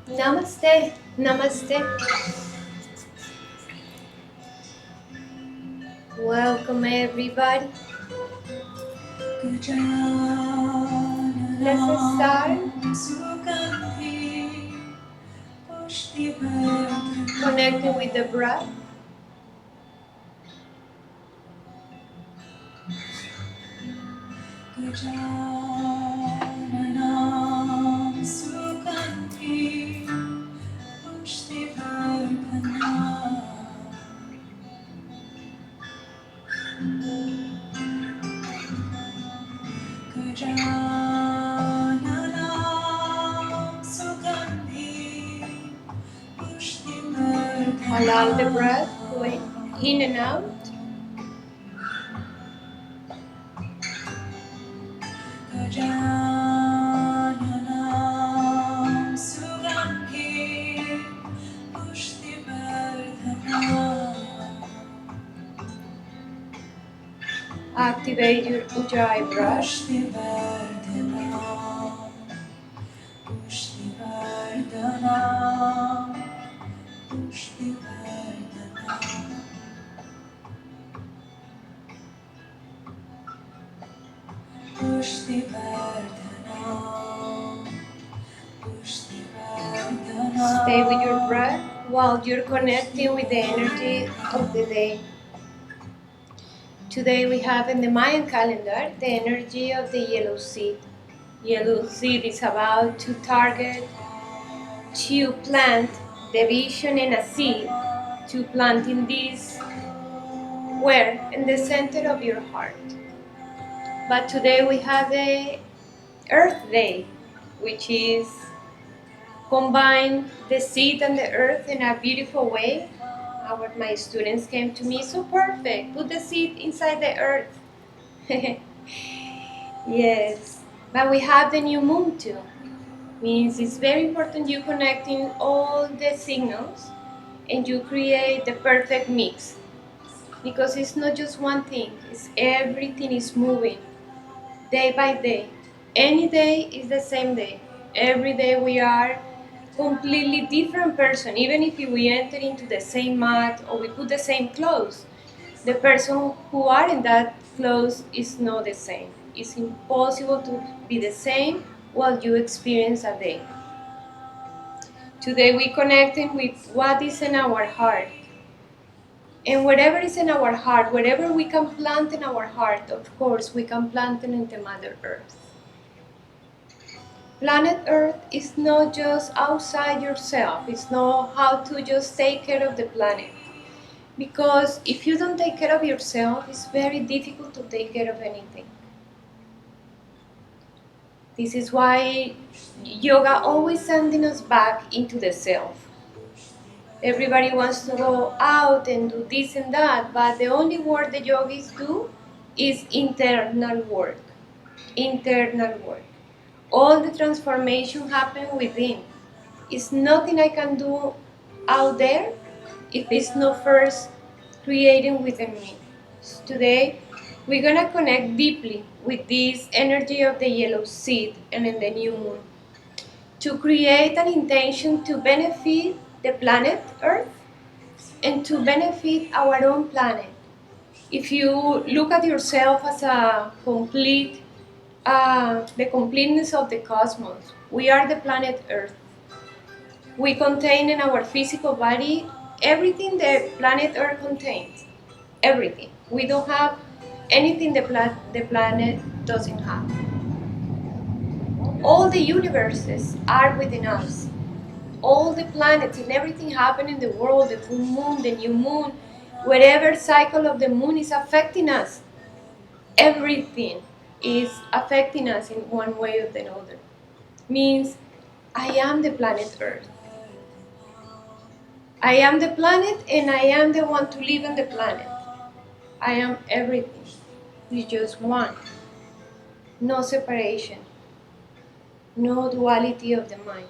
Namaste, namaste. Welcome everybody. Let's start. Connecting with the breath. Allow the breath going in and out. Activate your Ujjayi brush. Stay with your breath while you're connecting with the energy of the day. Today we have in the Mayan calendar the energy of the yellow seed. Yellow seed is about to target, to plant the vision in a seed, to planting this where? In the center of your heart. But today we have the Earth Day, which is combine the seed and the earth in a beautiful way. My students came to me, so perfect, put the seed inside the earth. Yes, but we have the new moon too. Means it's very important you connecting all the signals and you create the perfect mix, because it's not just one thing, it's everything is moving day by day. Any day is the same day. Every day we are completely different person. Even if we enter into the same mat or we put the same clothes, the person who are in that clothes is not the same. It's impossible to be the same while you experience a day. Today we connecting with what is in our heart. And whatever is in our heart, whatever we can plant in our heart, of course, we can plant it into Mother Earth. Planet Earth is not just outside yourself. It's not how to just take care of the planet. Because if you don't take care of yourself, it's very difficult to take care of anything. This is why yoga always sending us back into the self. Everybody wants to go out and do this and that, but the only work the yogis do is internal work. Internal work. All the transformation happen within. It's nothing I can do out there if it's not first creating within me. So today, we're gonna connect deeply with this energy of the yellow seed and in the new moon to create an intention to benefit the planet Earth and to benefit our own planet. If you look at yourself as a complete, the completeness of the cosmos, we are the planet Earth. We contain in our physical body everything the planet Earth contains. Everything. We don't have anything the planet doesn't have. All the universes are within us. All the planets and everything happening in the world, the full moon, the new moon, whatever cycle of the moon is affecting us. Everything is affecting us in one way or the other. Means I am the planet Earth. I am the planet and I am the one to live on the planet. I am everything. It's just one. No separation. No duality of the mind.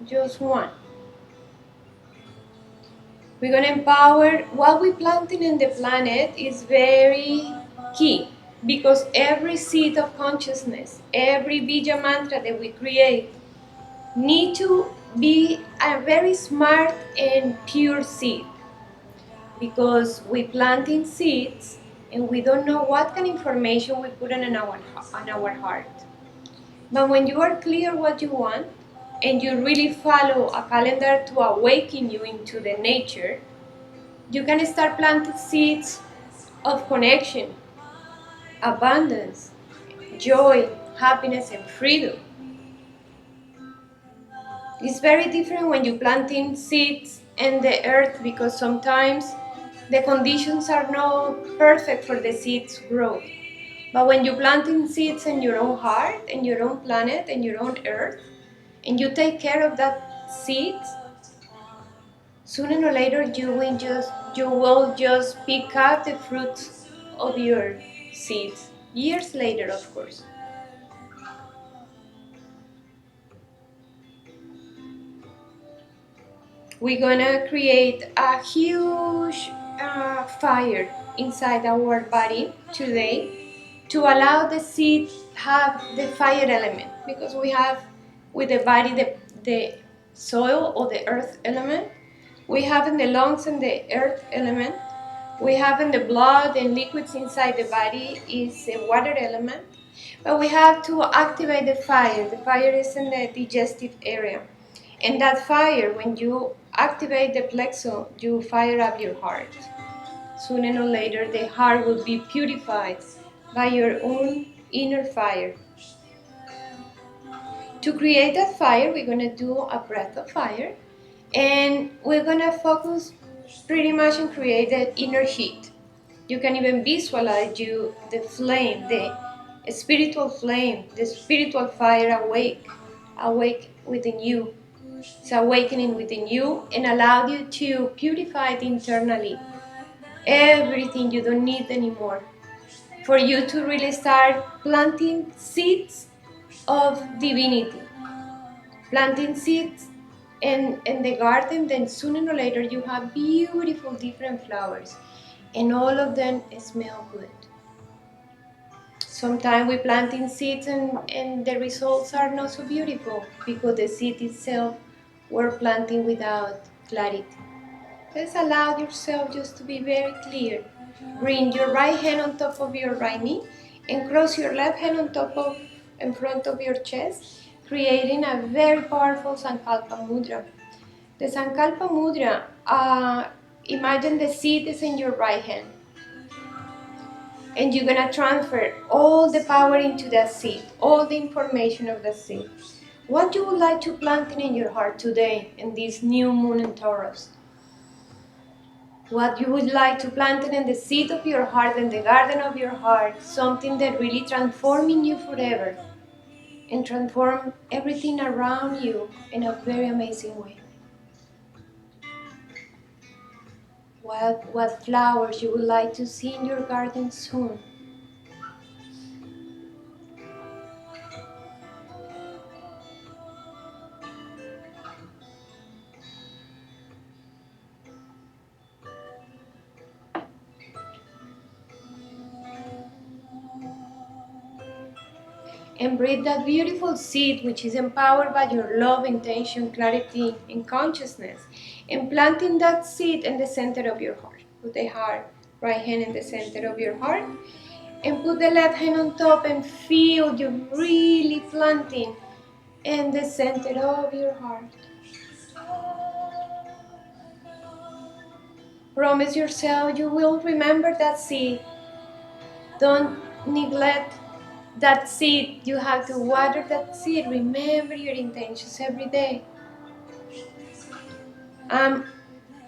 Just one. We're going to empower what we planting in the planet is very key, because every seed of consciousness, every bija mantra that we create need to be a very smart and pure seed, because we planting seeds and we don't know what kind of information we put in our heart. But when you are clear what you want and you really follow a calendar to awaken you into the nature, you can start planting seeds of connection, abundance, joy, happiness, and freedom. It's very different when you planting seeds in the earth, because sometimes the conditions are not perfect for the seeds growth. But when you planting seeds in your own heart, in your own planet, in your own earth, and you take care of that seeds, sooner or later you will just pick up the fruits of your seeds. Years later, of course. We're gonna create a huge fire inside our body today to allow the seed have the fire element, because we have with the body the soil or the earth element, we have in the lungs and the earth element, we have in the blood and liquids inside the body is the water element, but we have to activate the fire. The fire is in the digestive area, and that fire, when you activate the plexo, you fire up your heart. Sooner or later, the heart will be purified by your own inner fire. To create that fire, we're going to do a breath of fire, and we're going to focus pretty much on create the inner heat. You can even visualize the flame, the spiritual flame, the spiritual fire awake within you. It's awakening within you and allow you to purify it internally. Everything you don't need anymore. For you to really start planting seeds of divinity. Planting seeds in the garden, then sooner or later you have beautiful different flowers. And all of them smell good. Sometimes we planting seeds and the results are not so beautiful because the seed itself were planting without clarity. Just allow yourself just to be very clear. Bring your right hand on top of your right knee and cross your left hand on top of in front of your chest, creating a very powerful Sankalpa Mudra. The Sankalpa Mudra, imagine the seed is in your right hand, and you're gonna transfer all the power into that seed, all the information of the seed. What you would like to plant in your heart today in this new moon in Taurus? What you would like to plant in the seed of your heart, in the garden of your heart, something that really transforming you forever and transform everything around you in a very amazing way. What flowers you would like to see in your garden soon? And breathe that beautiful seed which is empowered by your love, intention, clarity, and consciousness. And planting that seed in the center of your heart. Put the right hand in the center of your heart. And put the left hand on top and feel you really planting in the center of your heart. Promise yourself you will remember that seed. Don't neglect that seed. You have to water that seed. Remember your intentions every day.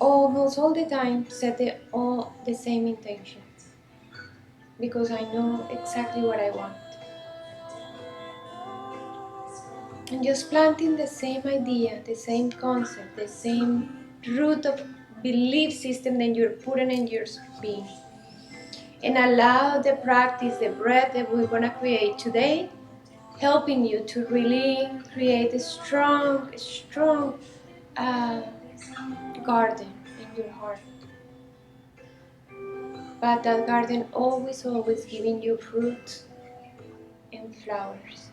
Almost all the time set all the same intentions, because I know exactly what I want. And just planting the same idea, the same concept, the same root of belief system that you're putting in your being. And allow the practice, the breath that we're going to create today, helping you to really create a strong uh, garden in your heart. But that garden always giving you fruits and flowers.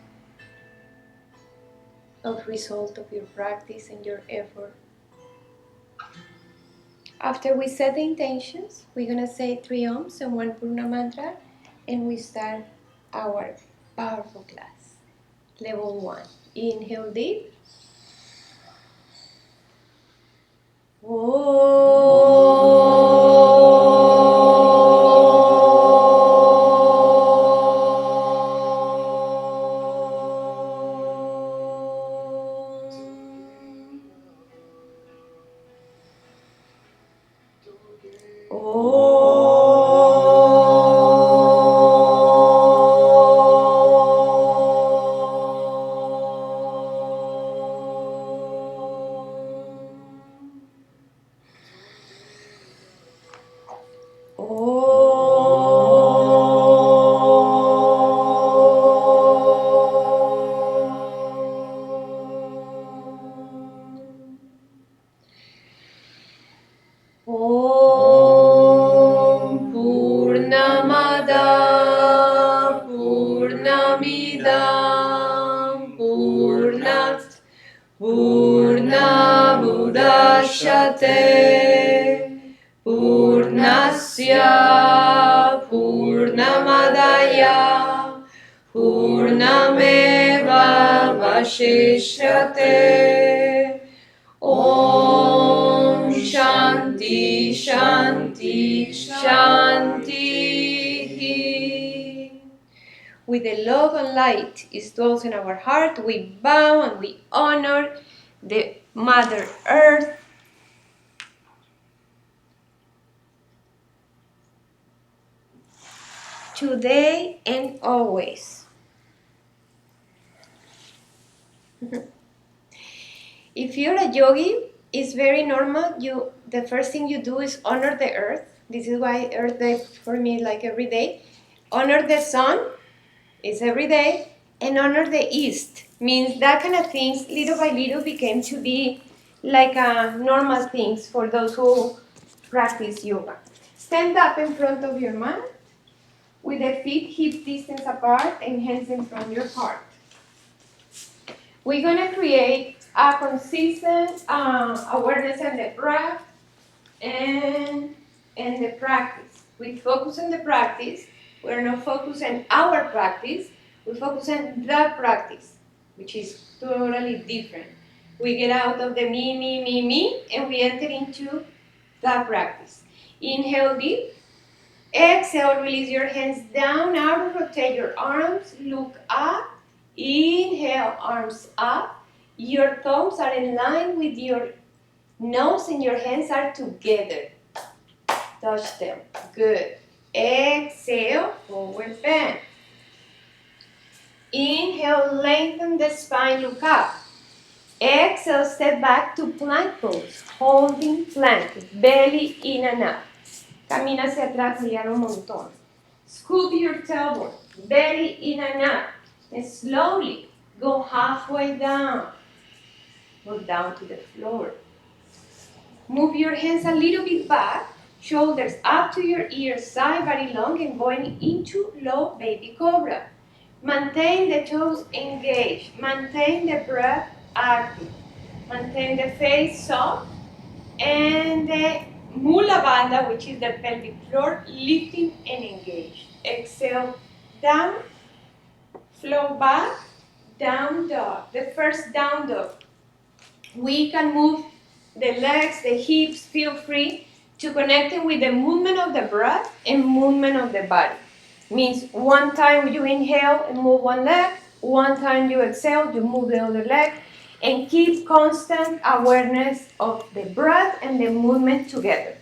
of result of your practice and your effort. After we set the intentions, we're gonna say 3 ohms and 1 Purna mantra, and we start our powerful class. Level 1. Inhale deep. Om Purnamada Purnamidam Purnat Purnamudachyate Purnasya Purnamadaya Purnameva Vashishyate. Om Shanti Shanti Shanti. With the love and light is dwells in our heart, we bow and we honor the Mother Earth. Today and always. If you're a yogi, it's very normal. The first thing you do is honor the earth. This is why Earth Day for me like every day. Honor the sun is every day, and honor the east means that kind of things little by little became to be like normal things for those who practice yoga. Stand up in front of your mat with the feet hip distance apart and hands in front of your heart. We're going to create a consistent awareness of the breath and the practice. We focus on the practice. We're not focused on our practice. We focus on the practice, which is totally different. We get out of the me, and we enter into the practice. Inhale deep. Exhale, release your hands down, out, rotate your arms, look up. Inhale, arms up. Your thumbs are in line with your nose and your hands are together. Touch them. Good. Exhale, forward bend. Inhale, lengthen the spine, look up. Exhale, step back to plank pose. Holding plank, belly in and up. Camina hacia atrás, liar un montón. Scoop your tailbone, belly in and up. And slowly go halfway down. Go down to the floor. Move your hands a little bit back, shoulders up to your ears, side body long, and going into low baby cobra. Maintain the toes engaged. Maintain the breath active. Maintain the face soft. And the mula bandha, which is the pelvic floor, lifting and engaged. Exhale, down, flow back, down dog. The first down dog. We can move the legs, the hips, feel free to connect it with the movement of the breath and movement of the body. Means one time you inhale and move one leg, one time you exhale, you move the other leg, and keep constant awareness of the breath and the movement together.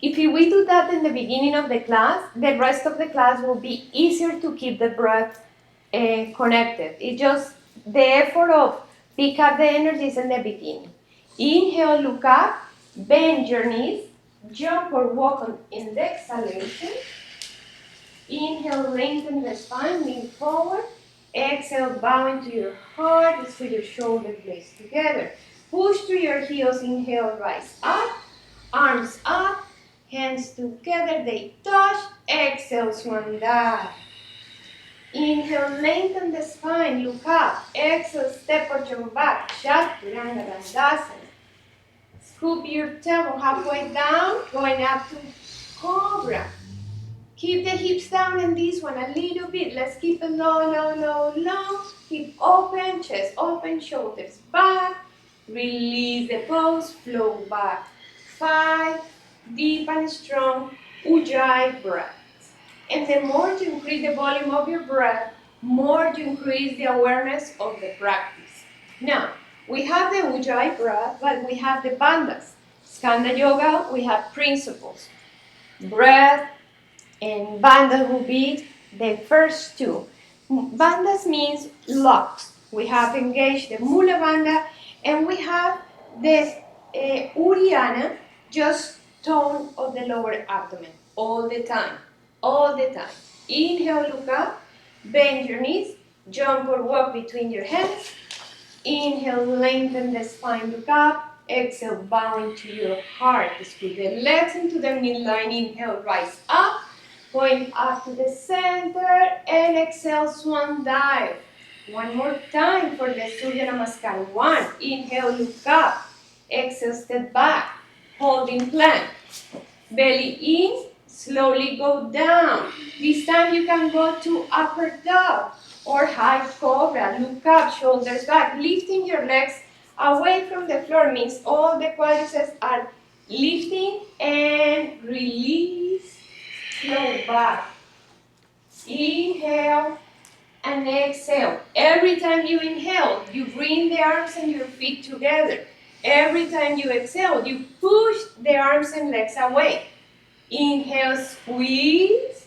If we do that in the beginning of the class, the rest of the class will be easier to keep the breath connected. It's just the effort of pick up the energies in the beginning. Inhale, look up, bend your knees, jump or walk in the exhalation. Inhale, lengthen the spine, lean forward. Exhale, bow into your heart, squeeze your shoulder blades together. Push through your heels, inhale, rise up, arms up, hands together, they touch. Exhale, Swandhara. Inhale, lengthen the spine, look up. Exhale, step out your back, Chaturanga Dandasana. Scoop your tailbone halfway down, going up to Cobra. Keep the hips down in this one a little bit. Let's keep it low, low, low, low. Keep open, chest open, shoulders back. Release the pose, flow back. 5, deep and strong Ujjayi breath. And the more you increase the volume of your breath, more you increase the awareness of the practice. Now, we have the Ujjayi breath, but we have the bandhas. Skanda Yoga, we have principles. Breath and bandhas will be the first two. Bandhas means locks. We have engaged the Mula Bandha and we have the Uddiyana, just tone of the lower abdomen, all the time, all the time. Inhale, look up, bend your knees, jump or walk between your hands. Inhale, lengthen the spine, look up. Exhale, bow into your heart. Squeeze the legs into the midline. Inhale, rise up. Going up to the center and exhale, swan dive. One more time for the Surya Namaskar. 1, inhale, look up. Exhale, step back. Holding plank. Belly in, slowly go down. This time you can go to upper dog or high cobra. Look up, shoulders back. Lifting your legs away from the floor means all the quadriceps are lifting and release. Slow back. Inhale and exhale. Every time you inhale, you bring the arms and your feet together. Every time you exhale, you push the arms and legs away. Inhale, squeeze.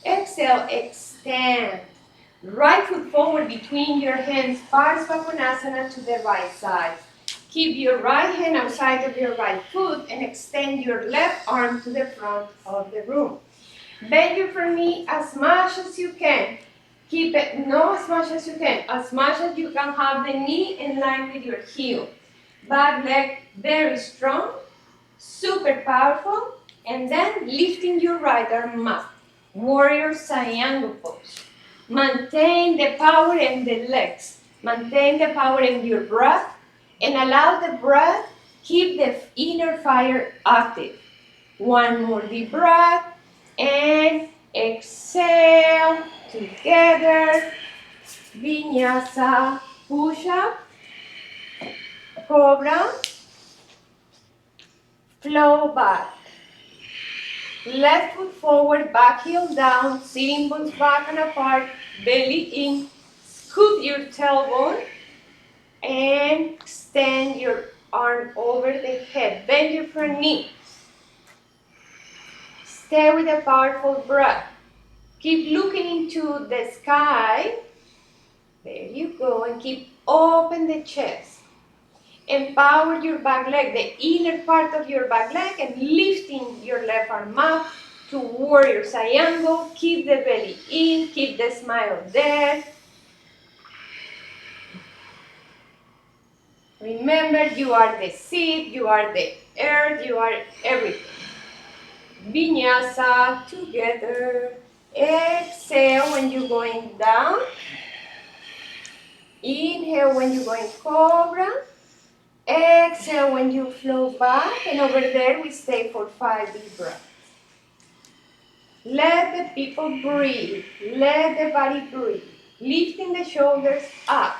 Exhale, extend. Right foot forward between your hands, Parsvakonasana to the right side. Keep your right hand outside of your right foot and extend your left arm to the front of the room. Bend your front knee as much as you can. Keep it, not as much as you can, as much as you can have the knee in line with your heel. Back leg very strong, super powerful, and then lifting your right arm up. Warrior triangle pose. Maintain the power in the legs. Maintain the power in your breath and allow the breath keep the inner fire active. One more deep breath and exhale together. Vinyasa, push up, cobra, flow back. Left foot forward, back heel down, sitting bones back and apart, belly in. Scoop your tailbone and extend your arm over the head. Bend your front knee. Stay with a powerful breath. Keep looking into the sky. There you go. And keep open the chest. Empower your back leg, the inner part of your back leg, and lifting your left arm up to warrior triangle. Keep the belly in. Keep the smile there. Remember, you are the seed, you are the earth, you are everything. Vinyasa together. Exhale when you're going down. Inhale when you're going cobra. Exhale when you flow back. And over there we stay for 5 deep breaths. Let the people breathe. Let the body breathe. Lifting the shoulders up.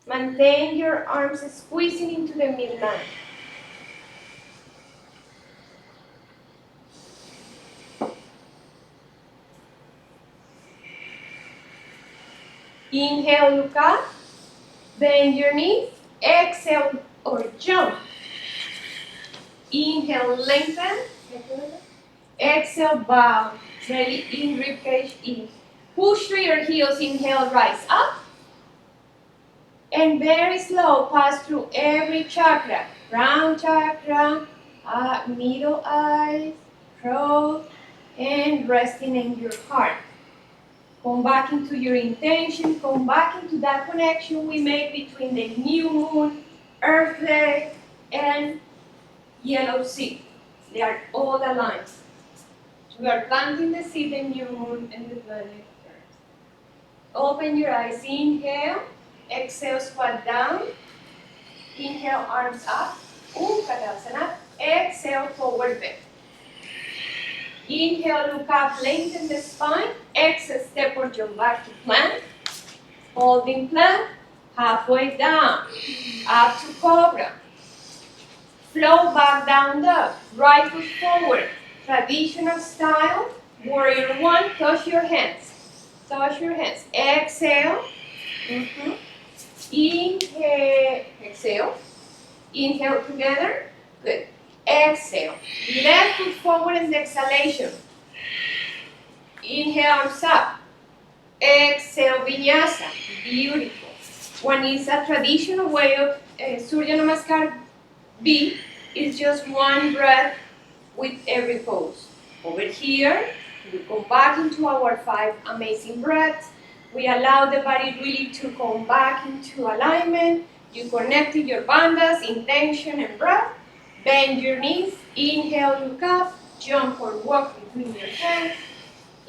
Maintain your arms squeezing into the midline. Inhale, look up. Bend your knees. Exhale or jump. Inhale, lengthen. Exhale, bow. Belly in, ribcage in. Push through your heels. Inhale, rise up. And very slow, pass through every chakra. Crown chakra, middle eyes, throat, and resting in your heart. Come back into your intention. Come back into that connection we made between the new moon, Earth Day, and yellow seed. They are all aligned. We are planting the seed, the new moon, and the planet Earth. Open your eyes. Inhale. Exhale, squat down. Inhale, arms up. Uttanasana. Exhale, forward bend. Inhale, look up, lengthen the spine. Exhale, step or jump back to plank. Holding plank. Halfway down. Up to cobra. Flow back down dog. Right foot forward. Traditional style. Warrior one. Touch your hands. Touch your hands. Exhale. Inhale. Exhale. Inhale together. Good. Exhale. Left foot forward in the exhalation. Inhale, arms up. Exhale, vinyasa. Beautiful. One is a traditional way of Surya Namaskar B. Is just one breath with every pose. Over here, we go back into our 5 amazing breaths. We allow the body really to come back into alignment. You connected your bandhas, intention and breath. Bend your knees. Inhale, look up. Jump or walk between your hands.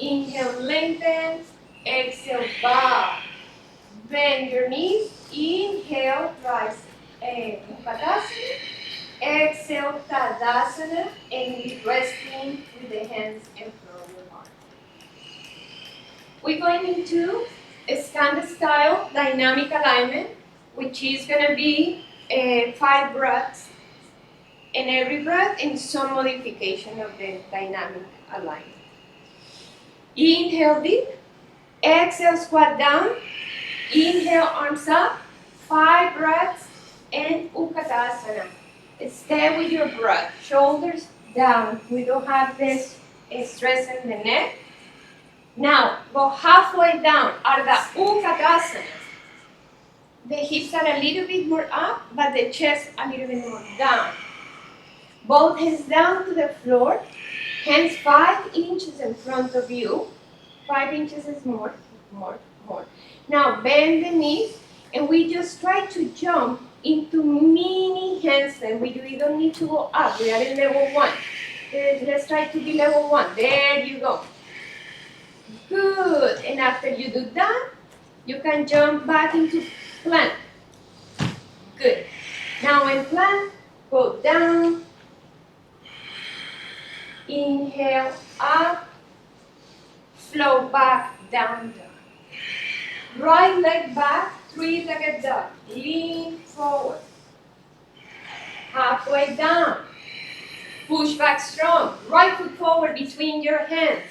Inhale, lengthen. Exhale, bow. Bend your knees. Inhale, rise. Uttanasana. Exhale, Tadasana. And we resting with the hands and floor of your heart. We're going into a Skanda style dynamic alignment, which is going to be 5 breaths. And every breath in some modification of the dynamic alignment. Inhale deep. Exhale, squat down. Inhale, arms up. 5 breaths and Uttanasana. Stay with your breath. Shoulders down. We don't have this stress in the neck. Now, go halfway down. Ardha Uttanasana. The hips are a little bit more up, but the chest a little bit more down. Both hands down to the floor. Hands 5 inches in front of you. 5 inches is more. Now bend the knees and we just try to jump into mini handstand. We don't need to go up. We are in level 1. Let's try to be level 1. There you go. Good. And after you do that, you can jump back into plank. Good. Now in plank, go down. Inhale, up, flow back, down, down. Right leg back, 3-legged dog. Lean forward. Halfway down. Push back strong. Right foot forward between your hands.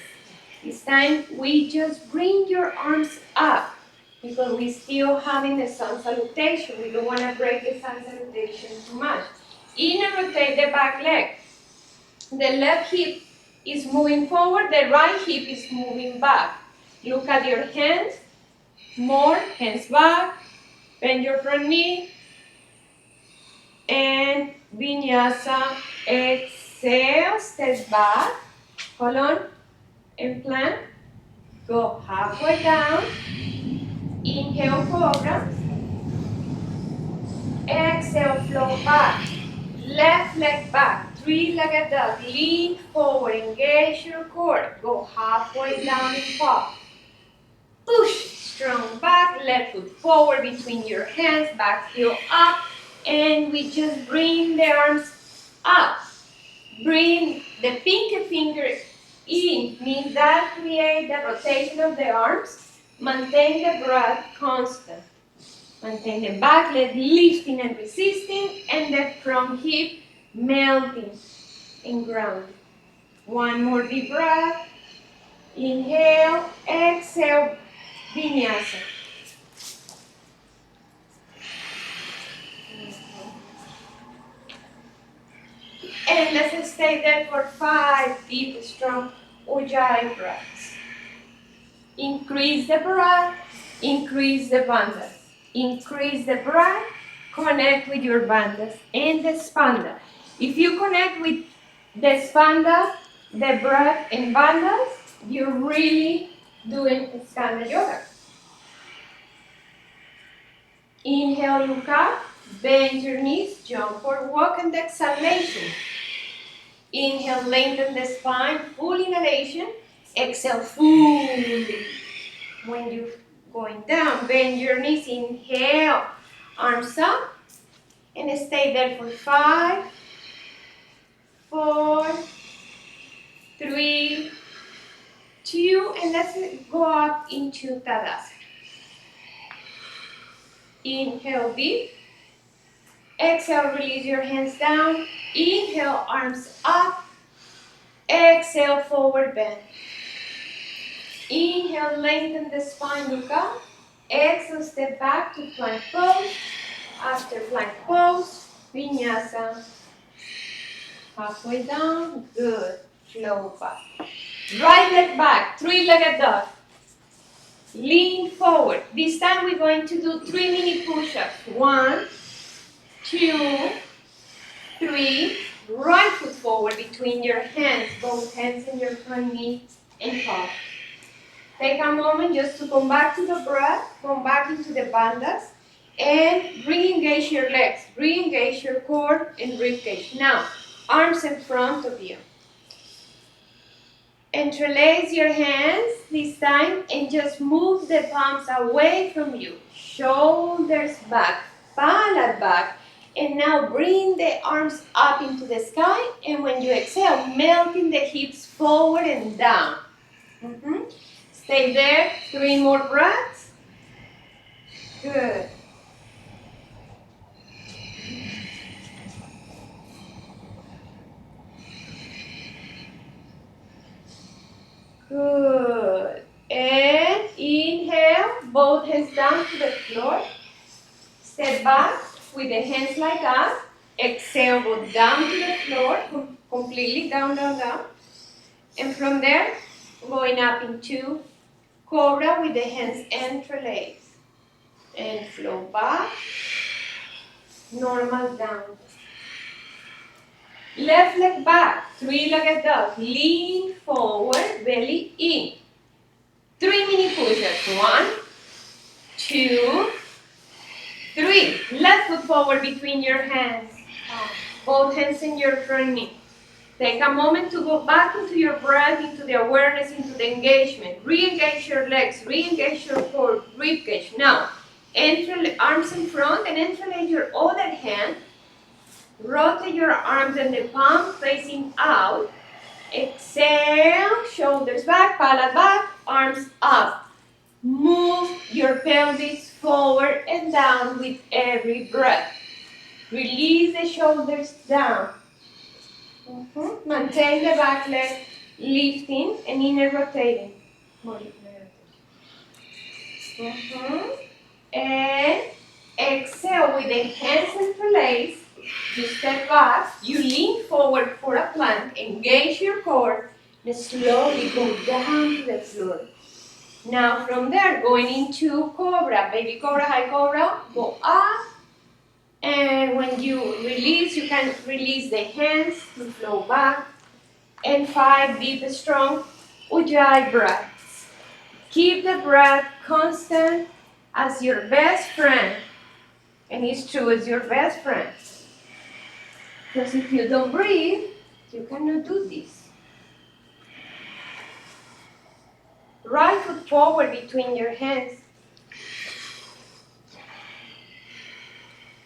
This time, we just bring your arms up because we're still having the sun salutation. We don't want to break the sun salutation too much. Inner rotate the back leg. The left hip is moving forward, the right hip is moving back. Look at your hands, more, hands back, bend your front knee, and vinyasa, exhale, step back, hold on, and plank, go halfway down, inhale, cobra, exhale, flow back, left leg back, 3-legged dog, lean forward, engage your core, go halfway down and pop. Push, strong back, left foot forward between your hands, back heel up, and we just bring the arms up. Bring the pinky finger in, means that create the rotation of the arms. Maintain the breath constant. Maintain the back leg lifting and resisting, and the front hip melting and grounding. One more deep breath. Inhale, exhale, vinyasa. And let's stay there for 5 deep, strong Ujjayi breaths. Increase the breath, increase the bandhas. Increase the breath, connect with your bandhas and the spanda. If you connect with the spanda, the breath and bandhas, you're really doing Skanda Yoga. Inhale, look up, bend your knees, jump or walk in the exhalation. Inhale, lengthen the spine, full inhalation. Exhale, fully. When you going down. Bend your knees, inhale, arms up, and stay there for 5, 4, 3, 2, and let's go up into Tadasana. Inhale deep. Exhale, release your hands down. Inhale, arms up. Exhale, forward bend. Inhale, lengthen the spine, look up. Exhale, step back to plank pose. After plank pose, vinyasa. Halfway down, good. Flow back. Right leg back, three-legged dog. Lean forward. This time we're going to do 3 mini push-ups. 1, 2, 3. Right foot forward between your hands, both hands in your front knee and palm. Take a moment just to come back to the breath, come back into the bandhas, and re-engage your legs, re-engage your core and ribcage. Now, arms in front of you. Interlace your hands this time and just move the palms away from you. Shoulders back, palate back. And now bring the arms up into the sky. And when you exhale, melting the hips forward and down. Stay there, 3 more breaths. Good. Good. And inhale, both hands down to the floor. Step back with the hands like that. Exhale, go down to the floor, completely down, down, down. And from there, going up into cobra with the hands entrelaced. And flow back, normal down. Left leg back, three-legged dog. Lean forward, belly in. 3 mini push-ups. 1, 2, 3. Left foot forward between your hands. Both hands in your front knee. Take a moment to go back into your breath, into the awareness, into the engagement. Re-engage your legs, re-engage your core, ribcage. Now, arms in front and interlace your other hand. Rotate your arms and the palm facing out. Exhale, shoulders back, palate back, arms up. Move your pelvis forward and down with every breath. Release the shoulders down. Maintain the back leg lifting and inner rotating. And exhale with the hands interlaced. You step back, you lean forward for a plank, engage your core, and slowly go down to the floor. Now from there, going into cobra, baby cobra, high cobra, go up. And when you release, you can release the hands to flow back. And 5 deep, strong Ujjayi breaths. Keep the breath constant as your best friend. And it's true, as your best friend. Because if you don't breathe, you cannot do this. Right foot forward between your hands.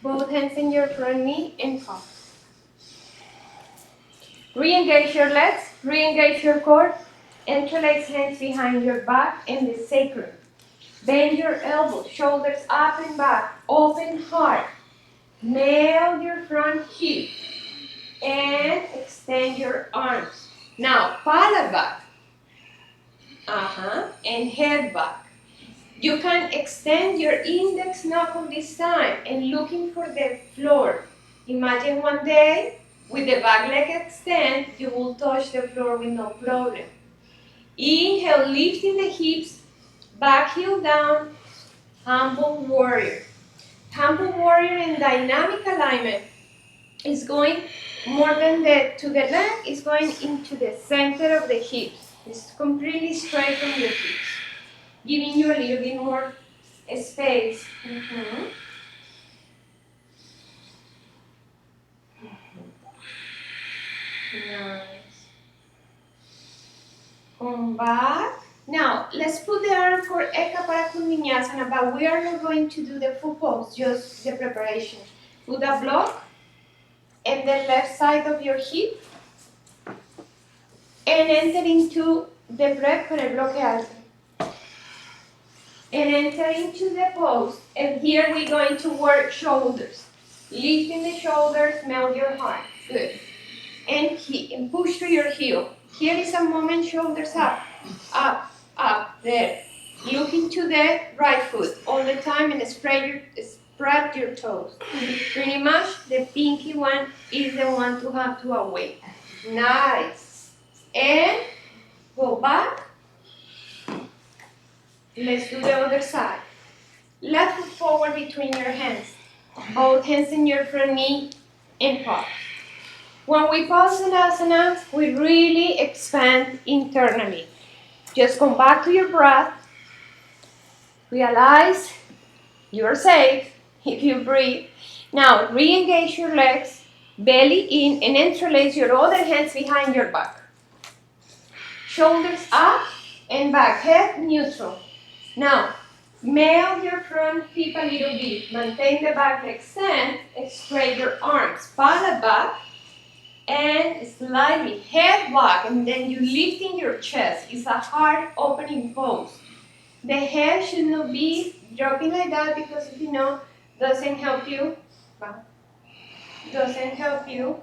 Both hands in your front knee and palm. Re-engage your legs, re-engage your core. Interlace hands behind your back and the sacrum. Bend your elbows, shoulders up and back. Open heart. Nail your front hip. And extend your arms. Now, palate back. And head back. You can extend your index knuckle this time and looking for the floor. Imagine one day, with the back leg extend, you will touch the floor with no problem. Inhale, lifting the hips, back heel down, humble warrior. Humble warrior in dynamic alignment is going more than to the leg, is going into the center of the hips. It's completely straight from your hips, giving you a little bit more space. Nice. Come back. Now, Now, let's put the arm for Eka Parakundinyasana, but we are not going to do the full pose, just the preparation. Put a block in the left side of your hip and enter into the breath con el bloque alto. And enter into the pose. And here we're going to work shoulders. Lifting the shoulders, melt your heart. Good. And push to your heel. Here is a moment, shoulders up, up, up, there. Look into the right foot all the time and spread your toes. Pretty much the pinky one is the one to have to awake. Nice. And go back. Let's do the other side. Left foot forward between your hands. Both hands in your front knee and pause. When we pause in asana, we really expand internally. Just come back to your breath. Realize you're safe if you breathe. Now, re-engage your legs, belly in, and interlace your other hands behind your back. Shoulders up and back, head neutral. Now, melt your front hip a little bit. Maintain the back leg extend, straight your arms, palm back, and slightly head back, and then you lifting your chest. It's a hard opening pose. The head should not be dropping like that because if you know, doesn't help you. Doesn't help you.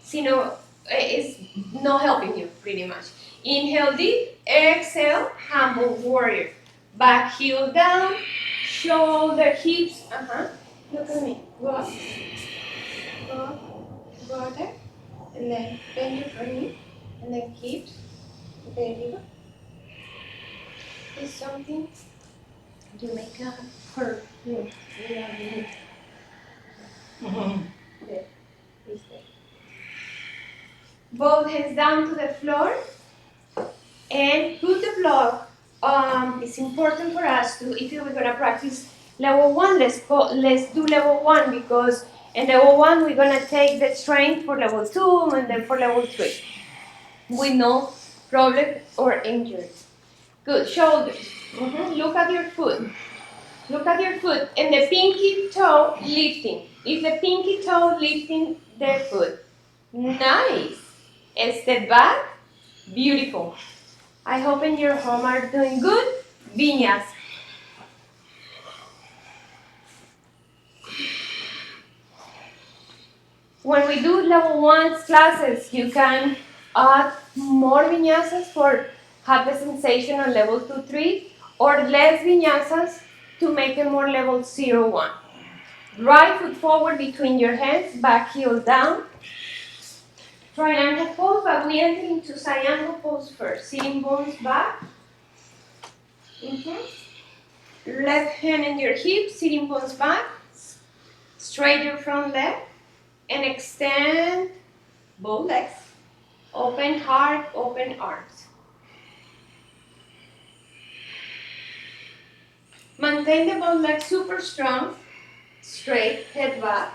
So, it's not helping you pretty much. Inhale deep, exhale, humble warrior. Back heel down, shoulder, hips. Look at me. Go up. Go there. And then bend your front knee. And then hips. There you go. It's something to make a curve. There. It's there. Both hands down to the floor. And put the block. It's important for us to, if we're gonna practice level 1, let's do level 1 because in level 1 we're gonna take the strength for level 2 and then for level 3 with no problem or injury. Good, shoulders. Look at your foot. Look at your foot and the pinky toe lifting. Is the pinky toe lifting the foot? Nice. Step back. Beautiful. I hope in your home are doing good. Vinyasa. When we do level 1 classes, you can add more vinyasas for have the sensation on level 2, 3, or less vinyasas to make it more level 0, 1. Right foot forward between your hands, back heel down. Triangle pose, but we enter into triangle pose first. Sitting bones back. Left hand in your hip, sitting bones back. Straight your front leg and extend both legs. Open heart, open arms. Maintain the both legs super strong. Straight, head back.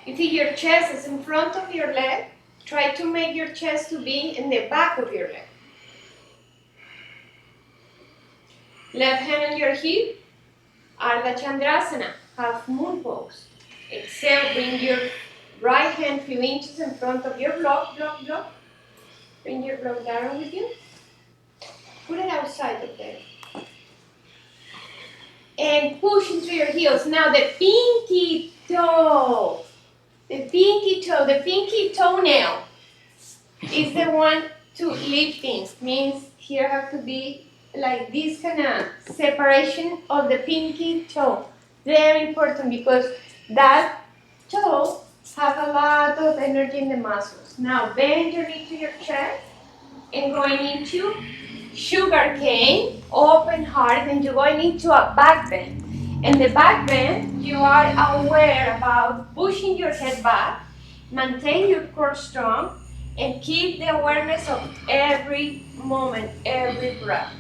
If your chest is in front of your leg, try to make your chest to be in the back of your leg. Left hand on your hip, Ardha Chandrasana, half moon pose. Exhale, bring your right hand few inches in front of your block. Bring your block down with you. Put it outside of there. And push into your heels. Now the pinky toe. The pinky toenail is the one to lifting. Means here have to be like this kind of separation of the pinky toe. Very important because that toe has a lot of energy in the muscles. Now bend your knee to your chest and going into sugar cane, open heart, and you're going into a back bend. In the back bend, you are aware about pushing your head back, maintain your core strong, and keep the awareness of every moment, every breath.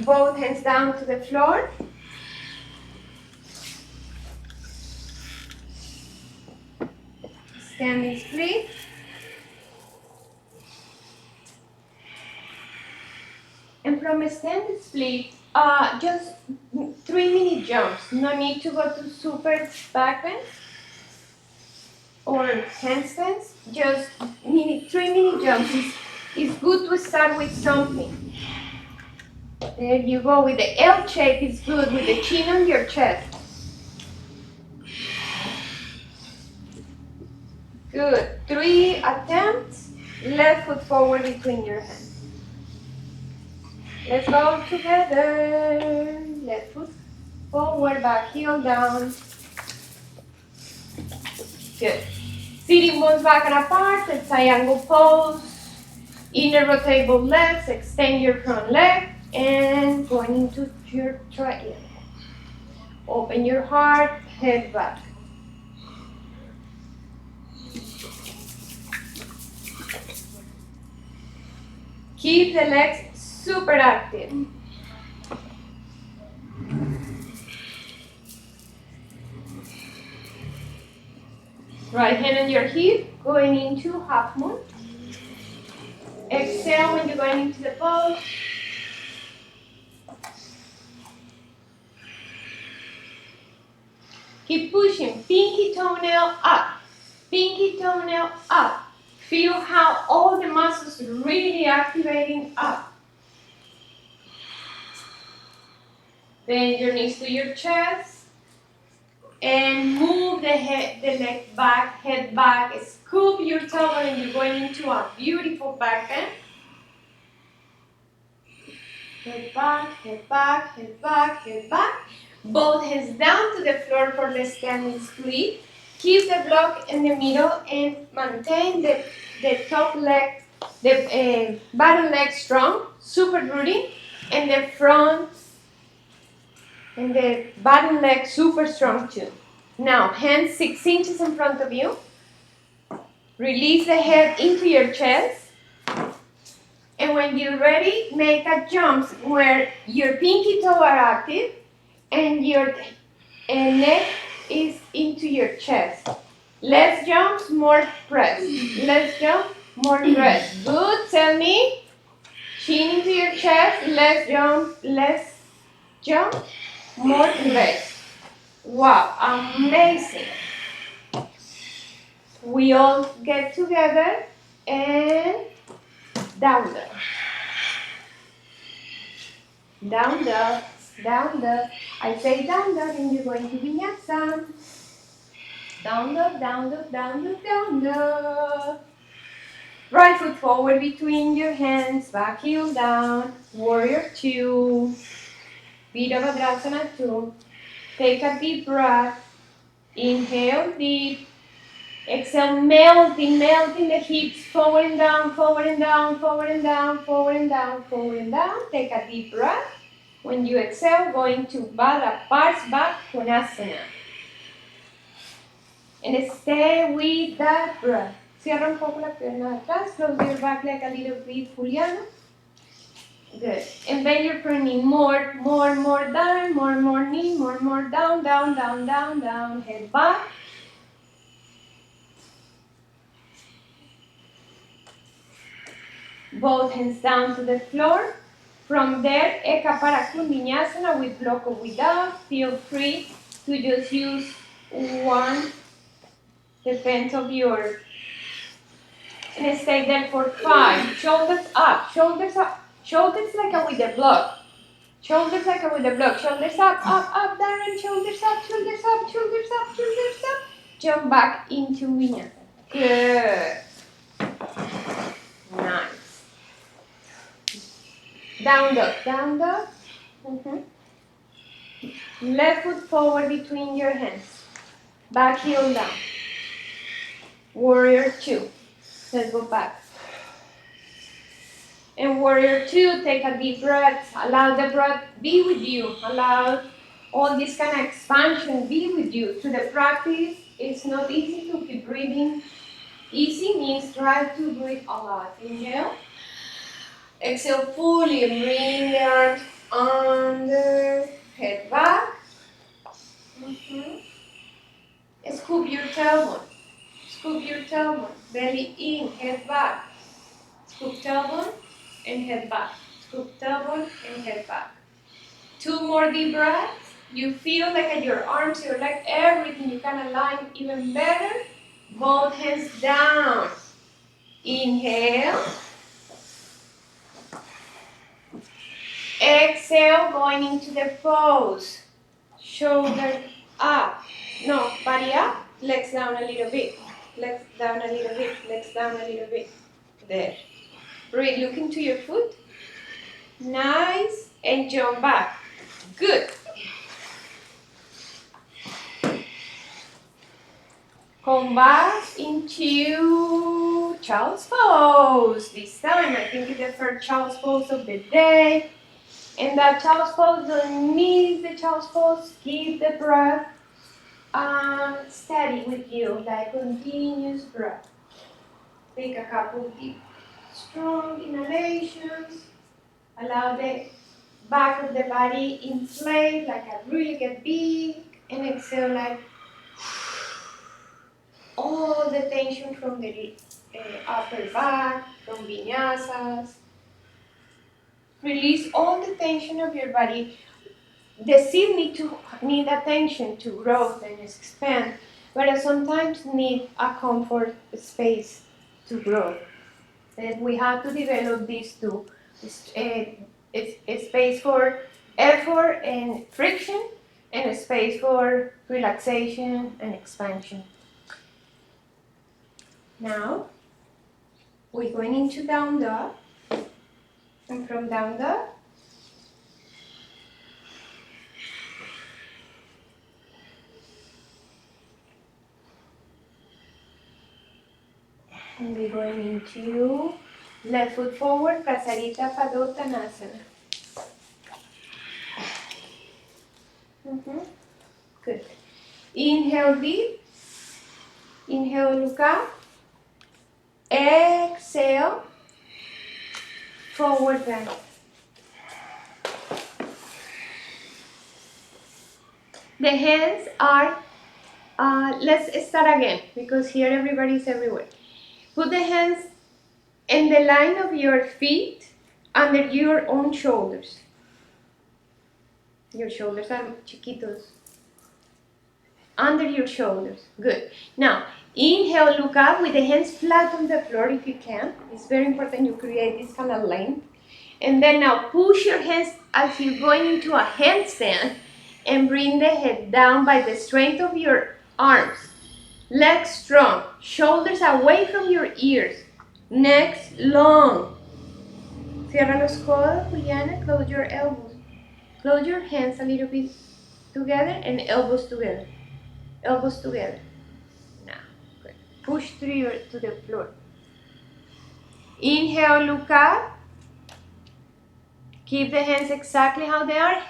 Both hands down to the floor. standing split. And from a standing split, just 3-minute jumps. No need to go to super back bends or handstands. Just 3-minute jumps. It's good to start with something. There you go. With the L shape, it's good. With the chin on your chest. Good. 3 attempts. Left foot forward between your hands. Let's go together. Left foot forward, back heel down. Good. Sitting bones back and apart, the triangle pose. Inner rotatable legs, extend your front leg, and going into your triangle. Open your heart, head back. Keep the legs super active. Right hand on your hip, going into half moon. Exhale when you're going into the pose. Keep pushing, pinky toenail up, pinky toenail up. Feel how all the muscles are really activating up. Bend your knees to your chest. And move the leg back, head back. Scoop your tailbone and you're going into a beautiful back bend. Head back, head back, head back, head back. Both hands down to the floor for the standing split. Keep the block in the middle and maintain the top leg, the bottom leg strong, super rooting, and the front and the bottom leg super strong too. Now, hands 6 inches in front of you. Release the head into your chest. And when you're ready, make a jump where your pinky toe are active and your neck is into your chest. Less jumps, more press. Less jump, more press. Good, tell me. Chin into your chest, less jump, more press. Wow, amazing. We all get together and down dog. Down dog, down dog. I say down dog and you're going to vinyasa. Down dog, down dog, down dog, down dog. Right foot forward between your hands, back heel down. Warrior 2. Virabhadrasana 2. Take a deep breath. Inhale deep. Exhale, melting the hips, forward and down, forward and down, forward and down, forward and down, forward and down. Take a deep breath. When you exhale, go into Baddha Parsva Konasana. And stay with that breath. Cierra un poco la pierna atrás, close your back leg a little bit, Juliana. Good. And bend your front knee more down, more knee, more down, down, down, down, down. Head back. Both hands down to the floor. From there, Eka Parakundinyasana with block or without. Feel free to just use one, depends of your. And stay there for 5. Shoulders up, shoulders up, shoulders like a with the block. Shoulders like a with the block. Shoulders up, up, down, and shoulders up, shoulders up, shoulders up, shoulders up. Jump back into vinyasa. Good. Nice. Down dog, down dog. Left foot forward between your hands. Back heel down. Warrior 2. Let's go back. And warrior 2, take a deep breath. Allow the breath be with you. Allow all this kind of expansion be with you. Through the practice, it's not easy to keep breathing. Easy means try to breathe a lot. Inhale. Exhale fully, bring the arms under, head back. Scoop your tailbone. Scoop your tailbone. Belly in, head back. Scoop tailbone and head back. Scoop tailbone and head back. 2 more deep breaths. You feel like at your arms, your legs, everything, you can align even better. Both hands down. Inhale. Exhale, going into the pose. Shoulder up. No, body up. Legs down a little bit. Legs down a little bit. Legs down a little bit. There. Breathe. Look into your foot. Nice. And jump back. Good. Come back into child's pose. This time, I think it's the first child's pose of the day. And that child's pose, don't miss the child's pose. Keep the breath steady with you, like continuous breath. Take a couple deep, strong inhalations. Allow the back of the body inflate, like a really get big. And exhale, like all the tension from the upper back, from vinyasas. Release all the tension of your body. The seed need attention to growth and expand, but I sometimes need a comfort space to grow. And we have to develop these two. A space for effort and friction, and a space for relaxation and expansion. Now, we're going into down dog, and from down dog, and we're going into left foot forward, Prasarita Padottanasana. Good. Inhale deep. Inhale, look up. Exhale, forward bend. The hands are, let's start again, because here everybody's everywhere. Put the hands in the line of your feet under your own shoulders. Your shoulders are chiquitos. Under your shoulders. Good. Now, inhale, look up with the hands flat on the floor if you can. It's very important you create this kind of length. And then now push your hands as you're going into a handstand and bring the head down by the strength of your arms. Legs strong. Shoulders away from your ears. Necks long. Cierra los codos, Juliana. Close your elbows. Close your hands a little bit together and elbows together. Elbows together. Now, good. Push through to the floor. Inhale, look up. Keep the hands exactly how they are.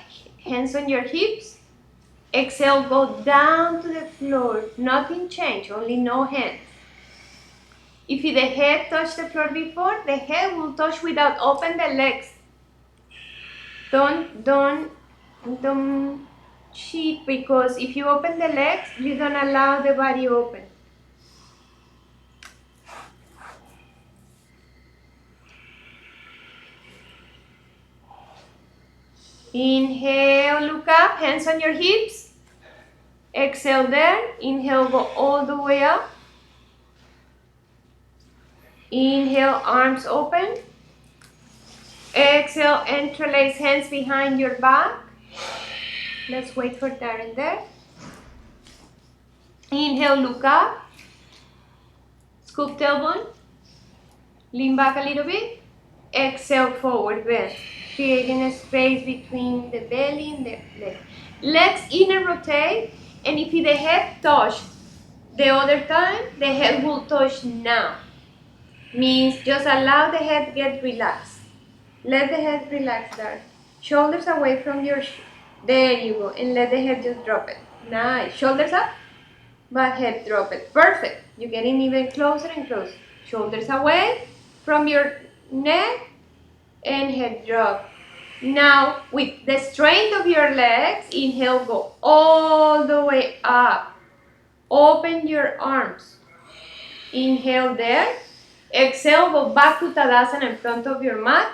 Hands on your hips. Exhale, go down to the floor. Nothing changed, only no hands. If the head touched the floor before, the head will touch without open the legs. Don't cheat, because if you open the legs, you don't allow the body open. Inhale, look up, hands on your hips. Exhale there. Inhale, go all the way up. Inhale, arms open. Exhale, interlace hands behind your back. Let's wait for that and there. Inhale, look up. Scoop tailbone. Lean back a little bit. Exhale, forward bend. Creating a space between the belly and the legs. Legs inner rotate, and if the head touch the other time, the head will touch now. Means just allow the head get relaxed. Let the head relax there. Shoulders away from your, there you go, and let the head just drop it. Nice. Shoulders up, but head drop it. Perfect. You're getting even closer and closer. Shoulders away from your neck and head drop. Now, with the strength of your legs, inhale, go all the way up. Open your arms. Inhale there. Exhale, go back to Tadasana in front of your mat.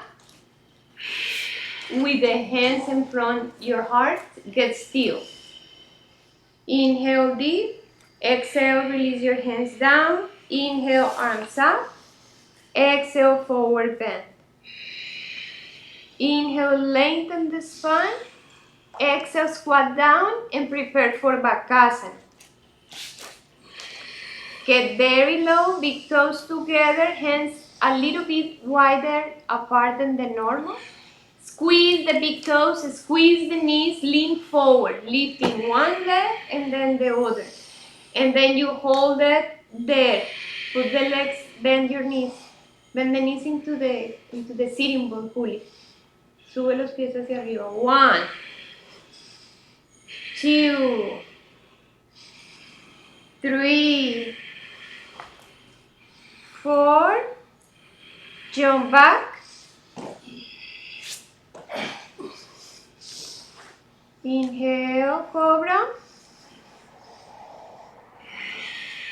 With the hands in front of your heart, get still. Inhale deep. Exhale, release your hands down. Inhale, arms up. Exhale, forward bend. Inhale, lengthen the spine. Exhale, squat down and prepare for Bakasana. Get very low, big toes together, hands a little bit wider apart than the normal. Squeeze the big toes, squeeze the knees, lean forward, lifting one leg and then the other. And then you hold it there. Put the legs, bend your knees. Bend the knees into the sitting bone fully. Sube los pies hacia arriba. 1, 2, 3, 4. Jump back. Inhale, cobra.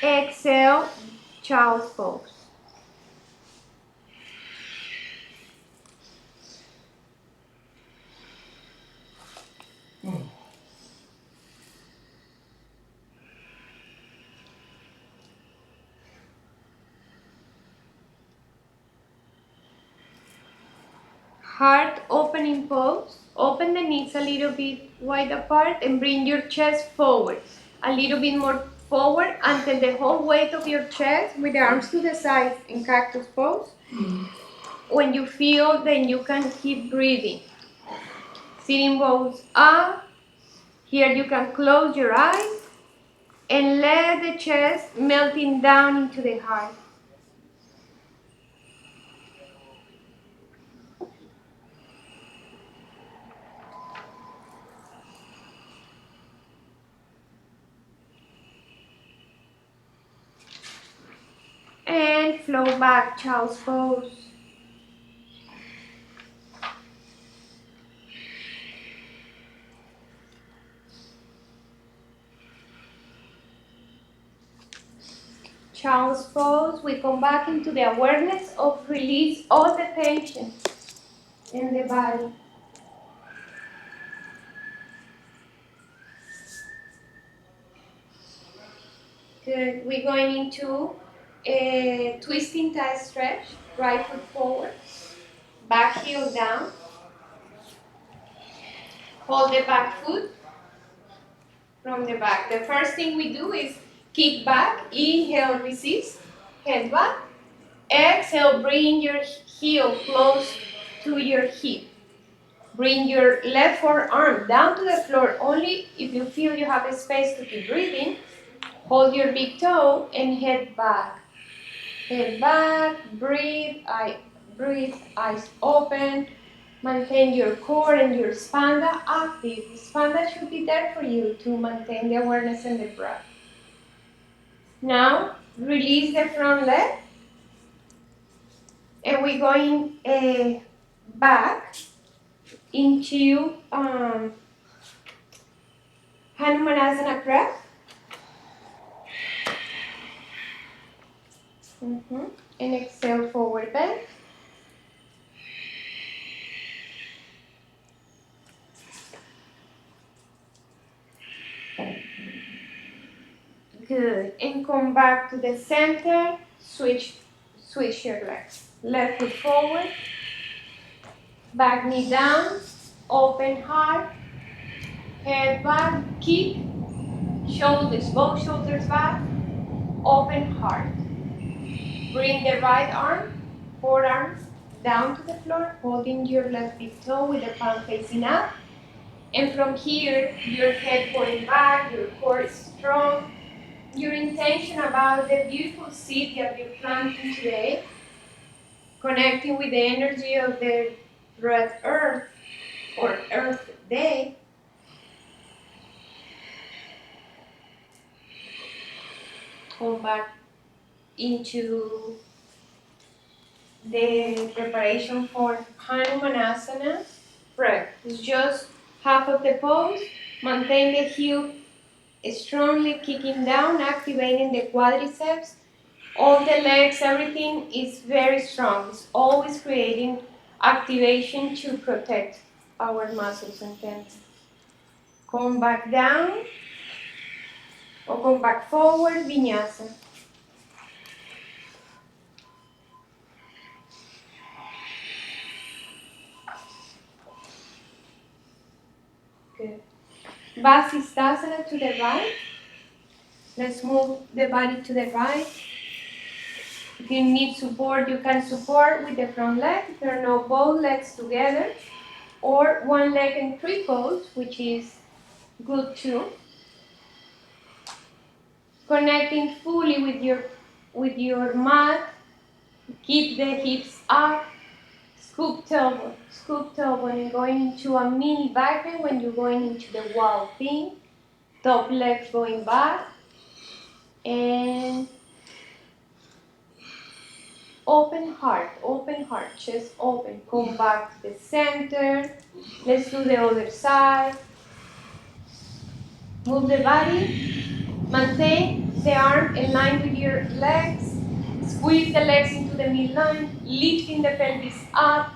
Exhale, child's pose. Heart opening pose. Open the knees a little bit wide apart and bring your chest forward. A little bit more forward until the whole weight of your chest with the arms to the sides in cactus pose. When you feel, then you can keep breathing. Sitting bones up. Here you can close your eyes and let the chest melting down into the heart. And flow back, child's pose. Child's pose, we come back into the awareness of release all the tension in the body. Good. We're going into a twisting tie stretch. Right foot forward, back heel down. Hold the back foot from the back. The first thing we do is kick back. Inhale, resist, head back. Exhale, bring your heel close to your hip. Bring your left forearm down to the floor only if you feel you have a space to keep breathing. Hold your big toe and head back. Head back, breathe, eyes open. Maintain your core and your spanda active. Spanda should be there for you to maintain the awareness and the breath. Now, release the front leg. And we're going back into Hanumanasana breath. And exhale, forward bend. Good. And come back to the center. Switch your legs. Left foot forward. Back knee down. Open heart. Head back. Kick. Shoulders, both shoulders back. Open heart. Bring the right arm, forearm down to the floor, holding your left big toe with the palm facing up. And from here, your head going back, your core is strong. Your intention about the beautiful seed that you're planting today, connecting with the energy of the Red Earth or Earth Day. Come back into the preparation for Hanumanasana breath. It's just half of the pose. Maintain the heel strongly kicking down, activating the quadriceps. All the legs, everything is very strong. It's always creating activation to protect our muscles and tendons. Come back down or come back forward, vinyasa. Good. Vasisthasana to the right. Let's move the body to the right. If you need support, you can support with the front leg. If there are no both legs together, or one leg in triples, which is good too. Connecting fully with your mat. Keep the hips up. Scoop tailbone, and going into a mini back bend when you're going into the wall thing. Top legs going back. And open heart, chest open. Come back to the center. Let's do the other side. Move the body. Maintain the arm in line with your legs. Squeeze the legs into the midline. Lifting the pelvis up.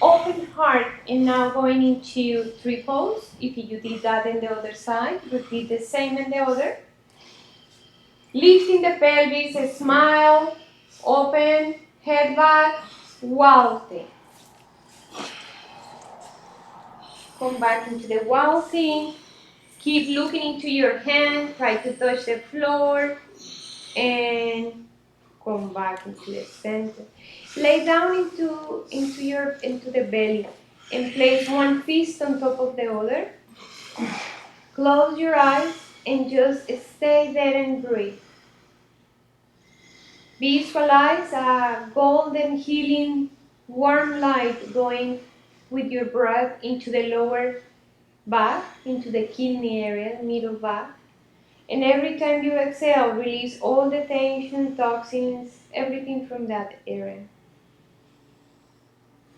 Open heart. And now going into triples. If you did that in the other side, repeat the same in the other. Lifting the pelvis, a smile. Open, head back, waltzing. Come back into the waltzing. Keep looking into your hand, try to touch the floor, and come back into the center. Lay down into the belly and place one fist on top of the other. Close your eyes and just stay there and breathe. Visualize a golden healing warm light going with your breath into the lower back, into the kidney area, middle back. And every time you exhale, release all the tension, toxins, everything from that area.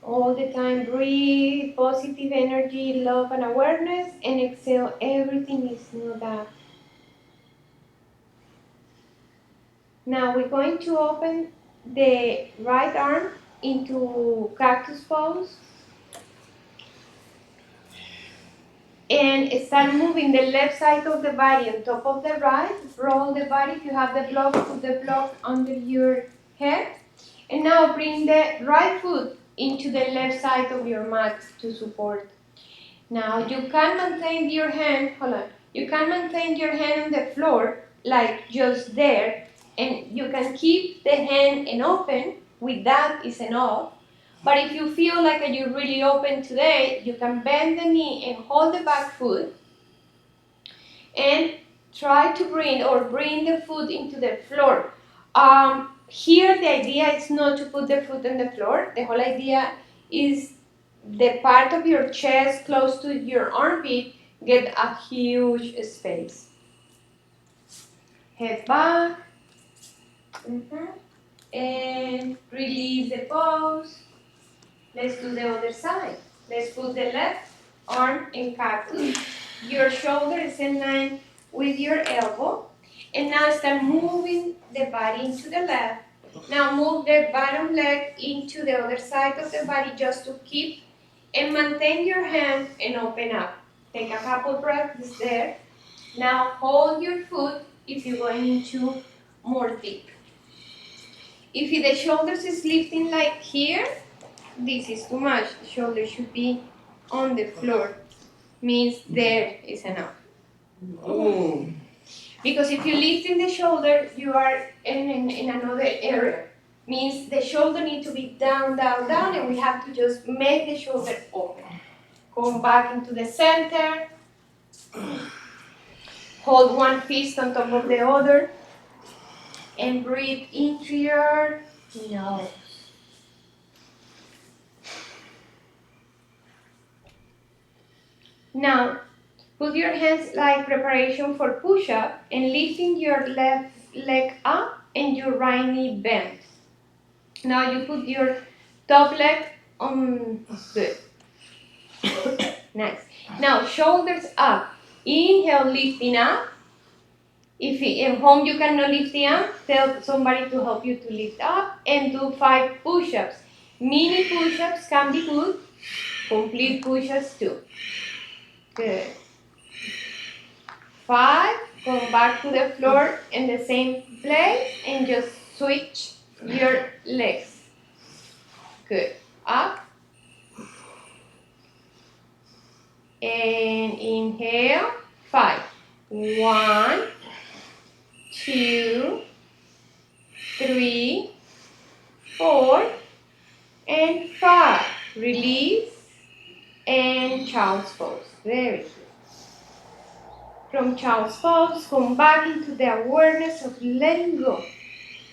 All the time breathe positive energy, love and awareness, and exhale everything is not that. Now we're going to open the right arm into cactus pose. And start moving the left side of the body on top of the right. Roll the body. If you have the block, put the block under your head. And now bring the right foot into the left side of your mat to support. Now you can maintain your hand, you can maintain your hand on the floor like just there, and you can keep the hand and open, with that is enough. But if you feel like you're really open today, you can bend the knee and hold the back foot and try to bring the foot into the floor. Here the idea is not to put the foot on the floor. The whole idea is the part of your chest close to your armpit get a huge space. Head back. And release the pose. Let's do the other side. Let's put the left arm in cactus. Your shoulder is in line with your elbow. And now start moving the body into the left. Now move the bottom leg into the other side of the body just to keep and maintain your hand and open up. Take a couple breaths there. Now hold your foot if you're going into more deep. If the shoulders is lifting like here, this is too much. The shoulder should be on the floor. Means there is enough. Oh. Because if you lift in the shoulder, you are in another area. Means the shoulder needs to be down, down, down, and we have to just make the shoulder open. Come back into the center. Hold one fist on top of the other. And breathe into your nose. Now, put your hands like preparation for push-up and lifting your left leg up and your right knee bent. Now you put your top leg on, good. Nice. Now shoulders up. Inhale, lifting up. If at home you cannot lift the arm, tell somebody to help you to lift up and do 5 push-ups. Mini push-ups can be good. Complete push-ups too. Good. 5. Come back to the floor in the same place and just switch your legs. Good. Up. And inhale. 5. 1, 2, 3, 4, and 5. Release and child's pose. Very good. From child's pose, come back into the awareness of letting go.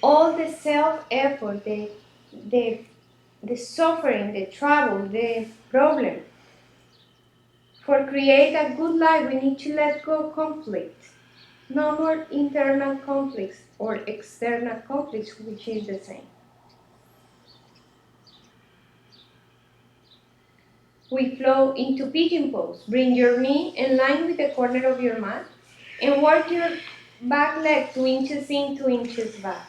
All the self-effort, the suffering, the trouble, the problem. For create a good life, we need to let go conflict. No more internal conflicts or external conflicts, which is the same. We flow into pigeon pose. Bring your knee in line with the corner of your mat and work your back leg 2 inches in, 2 inches back.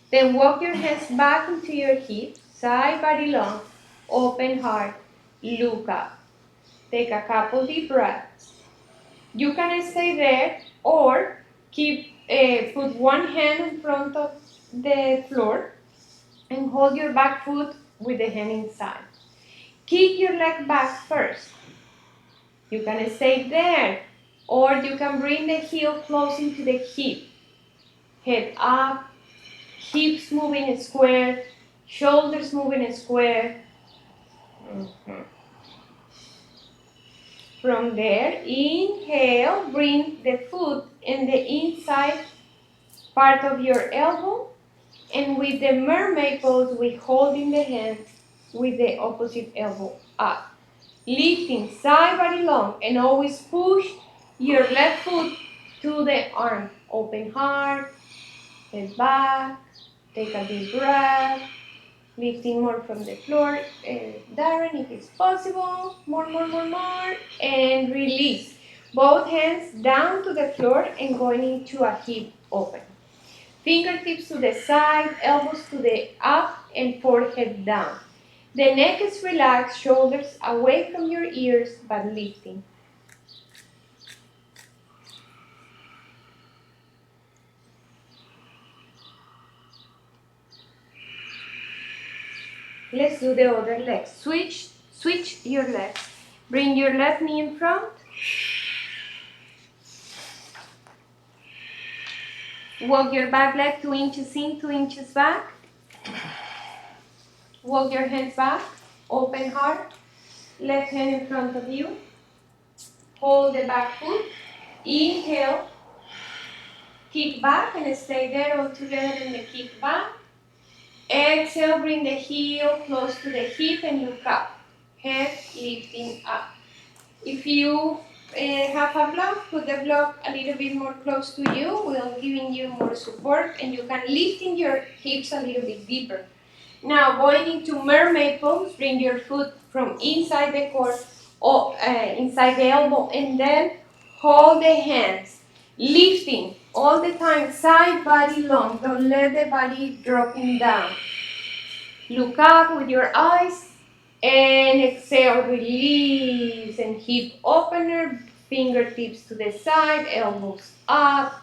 Then walk your hands back into your hips, side body long, open heart, look up. Take a couple deep breaths. You can stay there or put one hand in front of the floor and hold your back foot with the hand inside. Kick your leg back first. You can stay there, or you can bring the heel close into the hip. Head up, hips moving square, shoulders moving square. From there, inhale, bring the foot in the inside part of your elbow, and with the mermaid pose, we hold in the hand with the opposite elbow up. Lifting side body long and always push your left foot to the arm. Open heart, head back, take a deep breath, lifting more from the floor. Darren, if it's possible, more, and release. Both hands down to the floor and going into a hip open. Fingertips to the side, elbows to the up and forehead down. The neck is relaxed, shoulders away from your ears, but lifting. Let's do the other leg. Switch your legs. Bring your left knee in front. Walk your back leg 2 inches in, 2 inches back. Walk your hands back. Open heart. Left hand in front of you. Hold the back foot. Inhale. Kick back and stay there all together in the kick back. Exhale, bring the heel close to the hip and look up. Head lifting up. If you have a block, put the block a little bit more close to you. We'll giving you more support and you can lift in your hips a little bit deeper. Now going into mermaid pose, bring your foot from inside the core or inside the elbow and then hold the hands. Lifting all the time, side body long. Don't let the body dropping down. Look up with your eyes and exhale, release and hip opener, fingertips to the side, elbows up,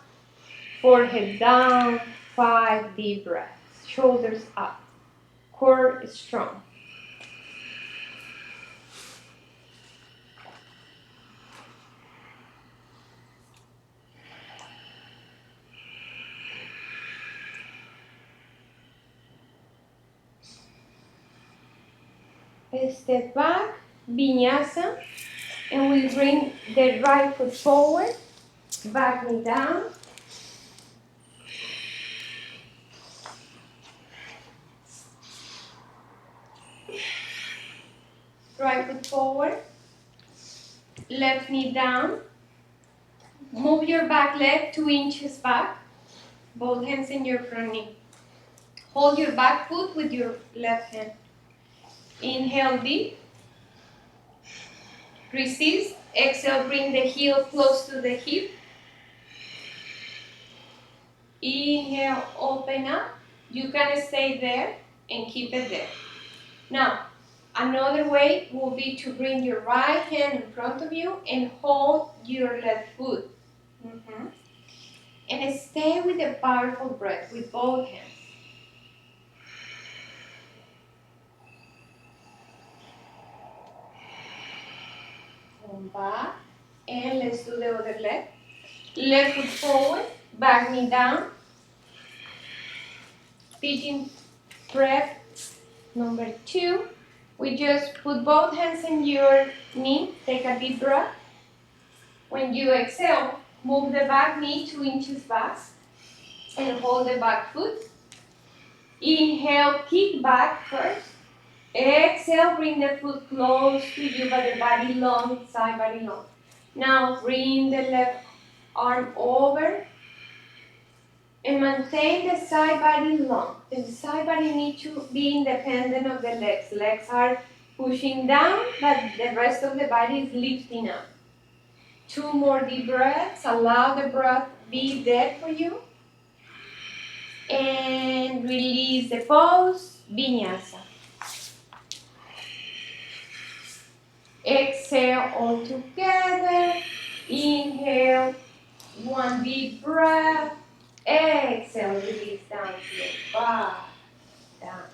forehead down, 5 deep breaths, shoulders up, core strong. Step back, vinyasa, and we bring the right foot forward, back knee down. Right foot forward, left knee down. Move your back leg 2 inches back, both hands in your front knee. Hold your back foot with your left hand. Inhale deep. Resist. Exhale, bring the heel close to the hip. Inhale, open up. You can stay there and keep it there. Now, another way will be to bring your right hand in front of you and hold your left foot. And stay with a powerful breath with both hands. Come back. And let's do the other leg. Left foot forward, back knee down. Pigeon breath number 2. We just put both hands in your knee. Take a deep breath. When you exhale, move the back knee 2 inches back and hold the back foot. Inhale, kick back first. Exhale, bring the foot close to you, but the body long, side body long. Now bring the left arm over and maintain the side body long. The side body needs to be independent of the legs. Legs are pushing down, but the rest of the body is lifting up. 2 more deep breaths. Allow the breath be there for you. And release the pose, Vinyasa. Exhale all together. Inhale, 1 deep breath. Exhale, release down to your back. Down.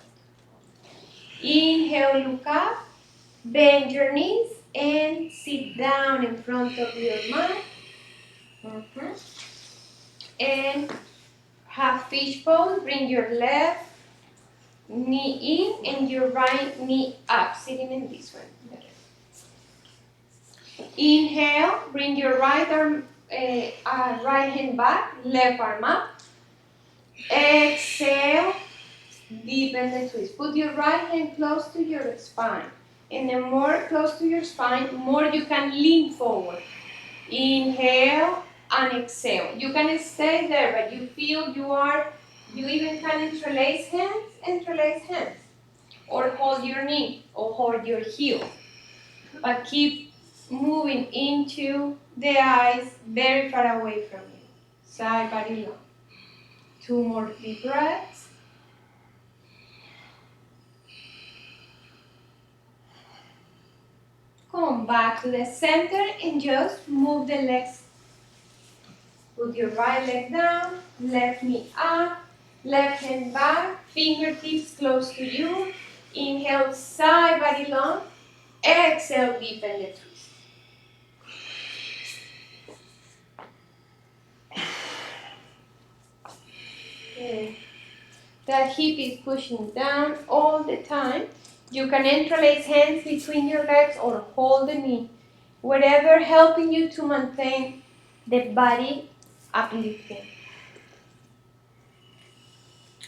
Inhale, look up. Bend your knees and sit down in front of your mat. And have fish pose. Bring your left knee in and your right knee up. Sitting in this one. Inhale, bring your right arm, right hand back, left arm up. Exhale, deepen the twist. Put your right hand close to your spine. And the more close to your spine, more you can lean forward. Inhale and exhale. You can stay there, but you feel you even can interlace hands. Or hold your knee, or hold your heel. But keep moving into the eyes, very far away from you. Side body long. 2 more deep breaths. Come back to the center and just move the legs. Put your right leg down, left knee up, left hand back, fingertips close to you. Inhale, side body long. Exhale, deepen the twist. Okay. The hip is pushing down all the time. You can interlace hands between your legs or hold the knee. Whatever helping you to maintain the body uplifting.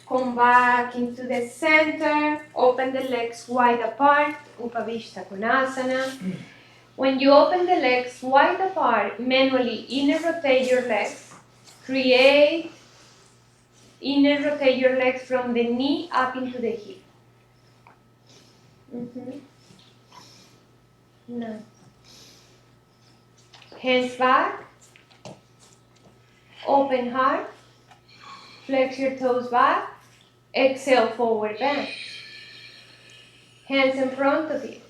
Come back into the center. Open the legs wide apart. Upavishta Konasana. When you open the legs wide apart, manually inner rotate your legs. Create inner rotate your legs from the knee up into the hip. Nice. Hands back. Open heart. Flex your toes back. Exhale, forward bend. Hands in front of you.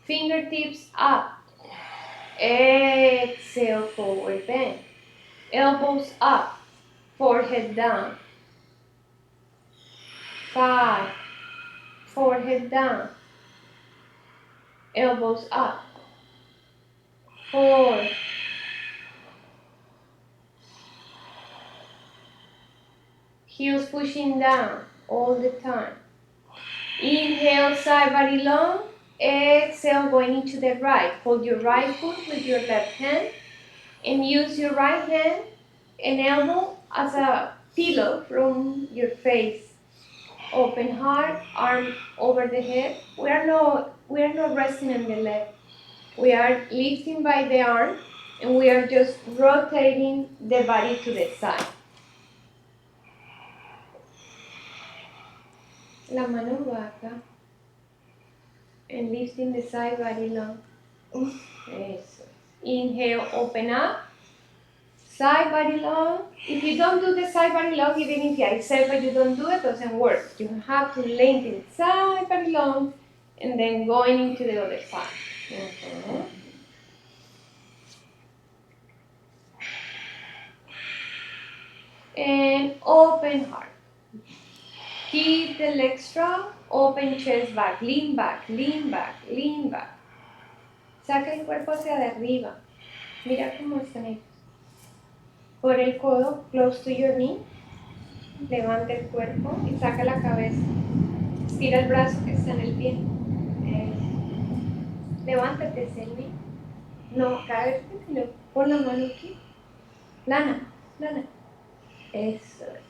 Fingertips up. Exhale, forward bend. Elbows up. Forehead down. 5. Forehead down. Elbows up. 4. Heels pushing down all the time. Inhale, side body long. Exhale, going into the right. Hold your right foot with your left hand and use your right hand and elbow as a pillow from your face. Open heart, arm over the head. We are not resting on the leg. We are lifting by the arm and we are just rotating the body to the side. La mano baja. And lifting the side body long. Eso. Inhale, open up. Side body long. If you don't do the side body long, even if I say but you don't do it, doesn't work. You have to lengthen side body long and then going into the other side. And open heart. Keep the legs strong, open chest back, lean back, lean back, lean back. Saca el cuerpo hacia arriba. Mira cómo están ellos. Por el codo, close to your knee. Levanta el cuerpo y saca la cabeza. Estira el brazo que está en el pie. Levántate, Selmi. No, cállate. Pon la mano aquí. Plana, plana. Eso es.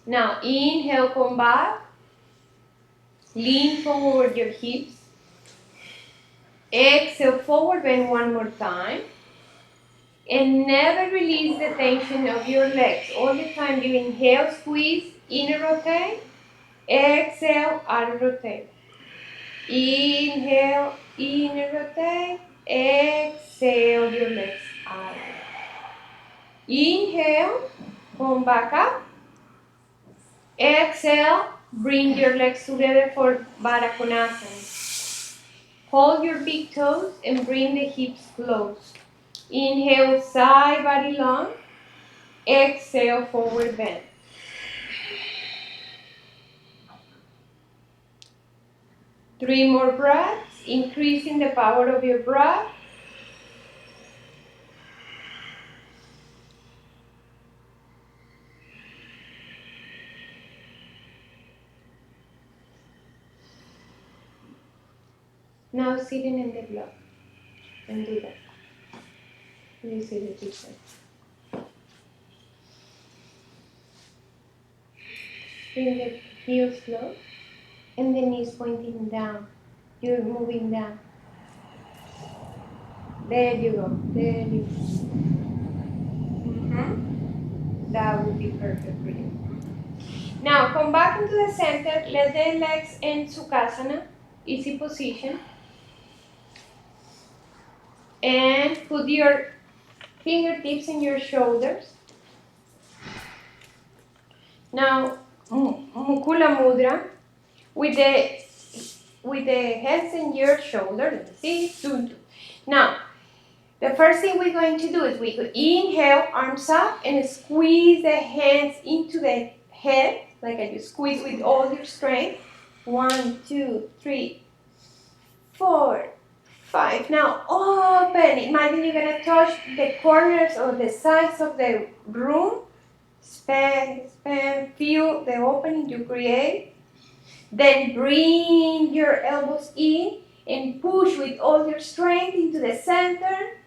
Now, inhale, come back. Lean forward your hips. Exhale, forward bend one more time. And never release the tension of your legs. All the time you inhale, squeeze, inner rotate. Exhale, outer rotate. Inhale, inner rotate. Exhale your legs out. Inhale, come back up. Exhale, bring your legs together for Baddha Konasana. Hold your big toes and bring the hips close. Inhale, side body long. Exhale, forward bend. Three more breaths, increasing the power of your breath. Now sitting in the block and do that. You see the difference. Bring the heels low and the knees pointing down. You're moving down. There you go. There you go. That would be perfect for you. Now come back into the center. Let the legs in Sukhasana, easy position. And put your fingertips in your shoulders. Now, Mukula Mudra, with the hands in your shoulders. See? Now, the first thing we're going to do is we could inhale, arms up, and squeeze the hands into the head, like you squeeze with all your strength. 1, 2, 3, 4, 5. Now open. Imagine you're gonna touch the corners or the sides of the room. Expand, feel the opening you create. Then bring your elbows in and push with all your strength into the center.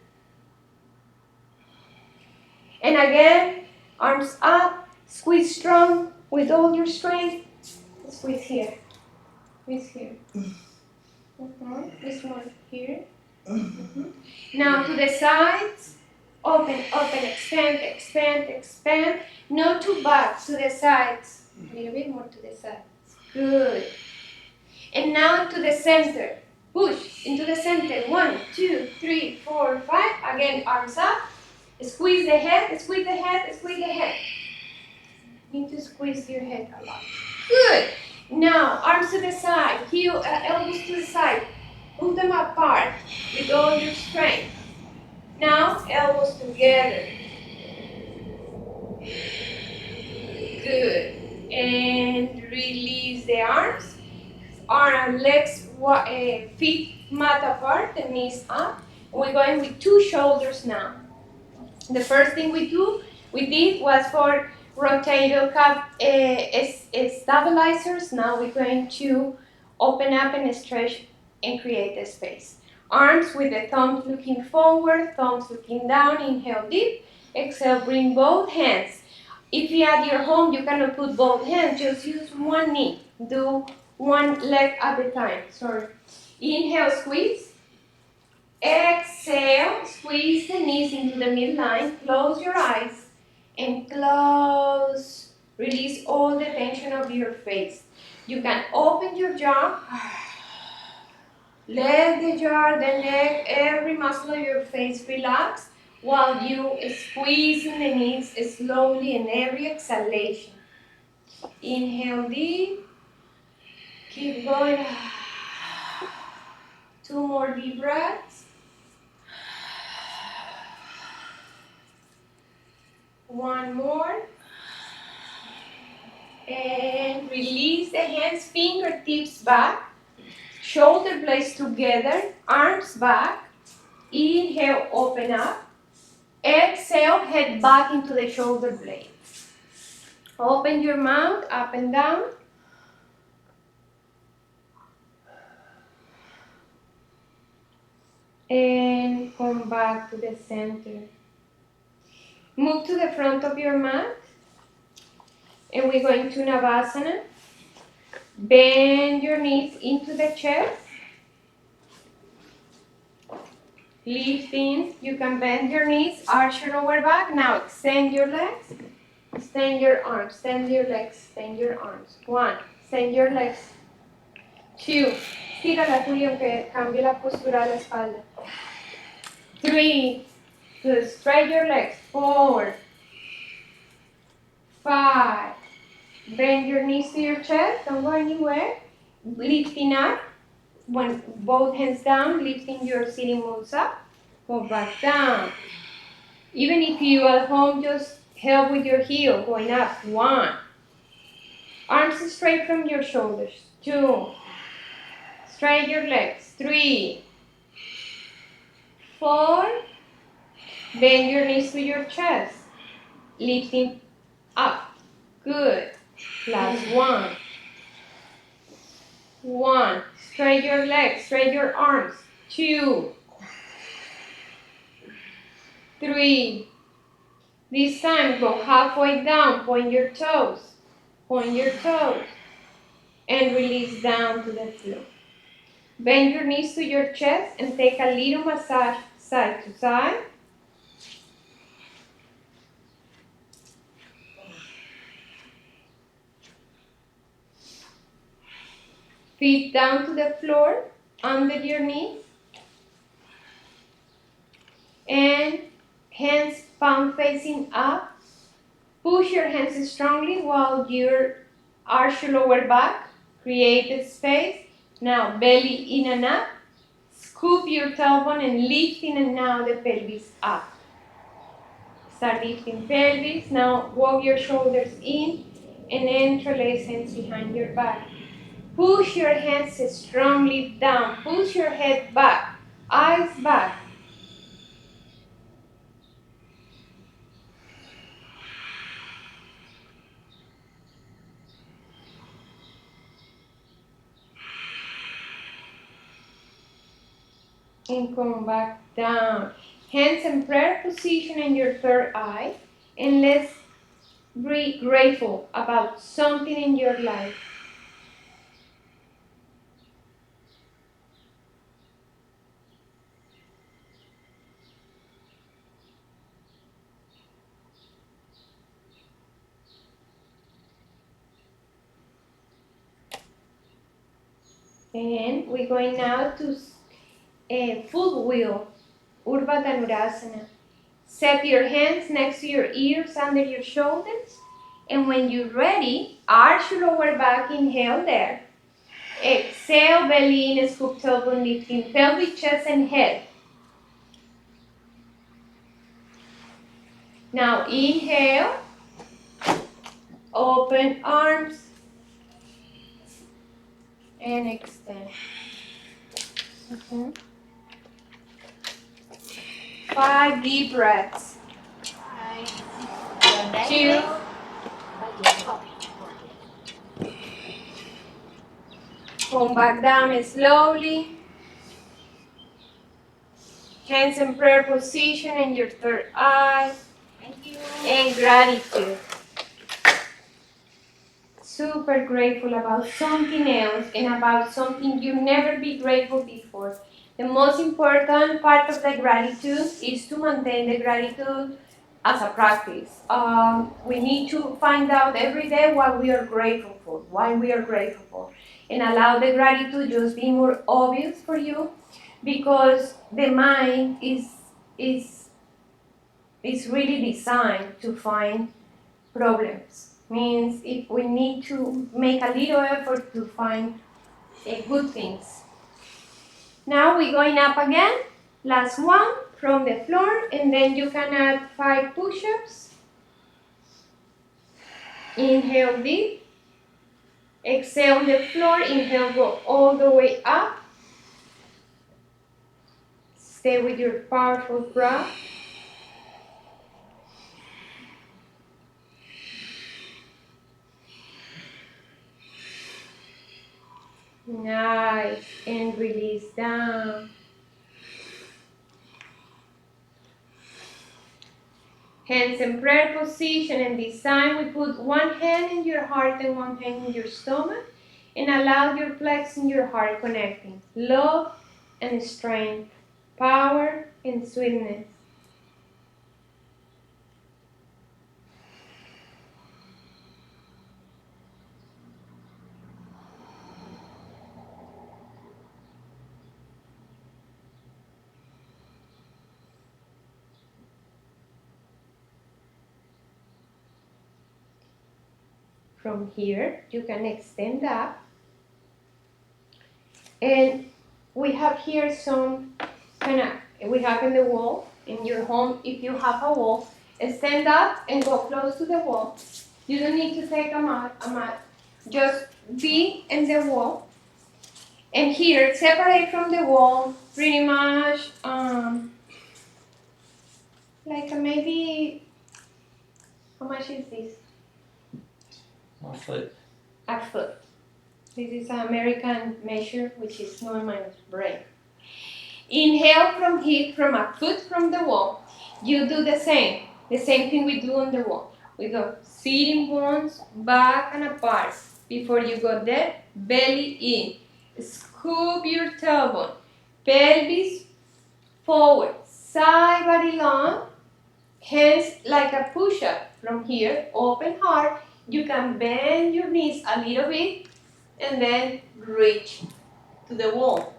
And again, arms up, squeeze strong with all your strength. Squeeze here. Squeeze here. This one here. Now to the sides. Open, expand. Not too back, to the sides. A little bit more to the sides. Good. And now to the center. Push into the center. 1, 2, 3, 4, 5. Again, arms up. Squeeze the head, squeeze the head, squeeze the head. You need to squeeze your head a lot. Good. Now, arms to the side, elbows to the side. Pull them apart with all your strength. Now, elbows together. Good. And release the arms. Legs, feet mat apart, the knees up. We're going with 2 shoulders now. The first thing we did was for rotator cuff stabilizers. Now we're going to open up and stretch and create a space. Arms with the thumbs looking forward, thumbs looking down. Inhale deep. Exhale, bring both hands. If you're at your home, you cannot put both hands. Just use one knee. Do one leg at a time. Sorry. Inhale, squeeze. Exhale, squeeze the knees into the midline. Close your eyes and close. Release all the tension of your face. You can open your jaw. Let the jaw, the neck, every muscle of your face relax. while you squeezing the knees slowly in every exhalation. Inhale deep. Keep going. 2 more deep breaths. 1 more. And release the hands, fingertips back. Shoulder blades together, arms back. Inhale, open up. Exhale, head back into the shoulder blades. Open your mouth, up and down. And come back to the center. Move to the front of your mat. And we're going to Navasana. Bend your knees into the chest. Lifting, you can bend your knees, arch your lower back. Now extend your legs, extend your arms, extend your legs, extend your arms. 1, extend your legs. 2, estira la tuya aunque cambie la postura de la espalda. 3, good, straight your legs, 4, 5, bend your knees to your chest, don't go anywhere. Lifting up, when both hands down, lifting your sitting bones up. Go back down. Even if you at home just help with your heel, going up. 1. Arms straight from your shoulders. 2. Straight your legs. 3. 4. Bend your knees to your chest. Lifting up. Good. Last 1. 1. Straight your legs. Straight your arms. 2. 3. This time go halfway down. Point your toes. Point your toes. And release down to the floor. Bend your knees to your chest and take a little massage side to side. Feet down to the floor, under your knees. And hands palm facing up. Push your hands strongly while you arch your lower back. Create the space. Now belly in and up. Scoop your tailbone and lifting and now the pelvis up. Start lifting pelvis. Now walk your shoulders in and interlace hands behind your back. Push your hands strongly down. Push your head back. Eyes back. And come back down. Hands in prayer position in your third eye. And let's be grateful about something in your life. And we're going now to a full wheel, Urdhva Dhanurasana. Set your hands next to your ears under your shoulders. And when you're ready, arch your lower back, inhale there. Exhale, belly in, scoop tailbone, lifting pelvic, chest, and head. Now inhale, open arms, and extend. 5 deep breaths. 2. Come back down slowly. Hands in prayer position in your third eye. Thank you. And gratitude. Super grateful about something else and about something you've never been grateful before. The most important part of the gratitude is to maintain the gratitude as a practice. We need to find out every day what we are grateful for, why we are grateful for, and allow the gratitude just be more obvious for you, because the mind is is really designed to find problems. Means if we need to make a little effort to find good things. Now we're going up again. Last one from the floor, and then you can add 5 push-ups. Inhale deep. Exhale on the floor. Inhale, go all the way up. Stay with your powerful breath. Nice. And release down. Hands in prayer position, and this time we put one hand in your heart and one hand in your stomach, and allow your plex in your heart connecting. Love and strength, power and sweetness. From here, you can extend up. And we have here some we have in the wall, in your home, if you have a wall, stand up and go close to the wall. You don't need to take a mat. Just be in the wall. And here, separate from the wall, pretty much, like maybe, how much is this? A foot. A foot. This is an American measure, which is not my brain. Inhale from here, from a foot from the wall. You do the same thing we do on the wall. We go sitting bones back and apart. Before you go there, belly in. Scoop your tailbone. Pelvis forward. Side body long. Hands like a push-up. From here, open heart. You can bend your knees a little bit and then reach to the wall.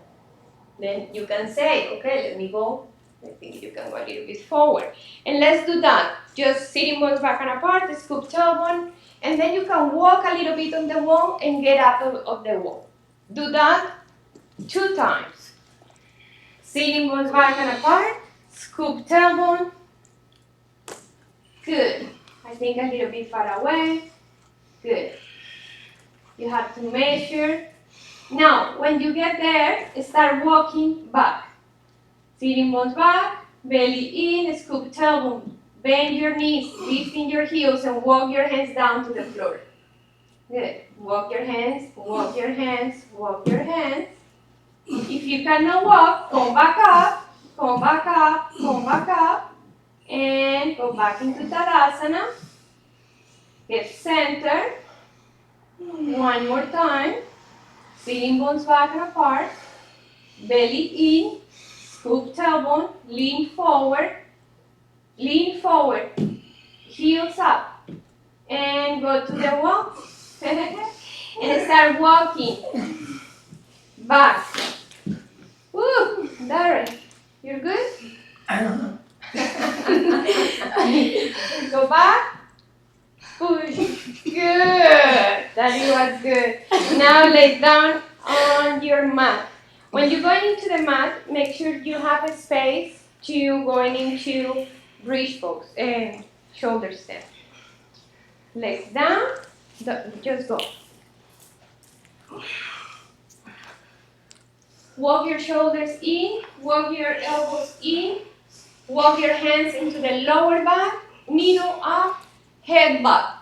Then you can say, okay, let me go. I think you can go a little bit forward. And let's do that. Just sitting bones back and apart, scoop tailbone, and then you can walk a little bit on the wall and get up of the wall. Do that 2 times. Sitting bones back and apart, scoop tailbone. Good. I think a little bit far away. Good. You have to measure. Now, when you get there, start walking back. Sitting bones back, belly in, scoop tailbone. Bend your knees, lifting your heels, and walk your hands down to the floor. Good. Walk your hands, walk your hands, walk your hands. If you cannot walk, come back up, come back up, come back up, and go back into Tadasana. Get centered. One more time. Sitting bones back and apart. Belly in. Scoop tailbone. Lean forward. Lean forward. Heels up. And go to the wall. And start walking. Back. Woo! Darren, you're good? I don't know. Go back. Push. Good. That was good. Now lay down on your mat. When you're going into the mat, make sure you have a space to going into bridge pose and shoulder stand. Legs down. Just go. Walk your shoulders in. Walk your elbows in. Walk your hands into the lower back. Middle up. Head back.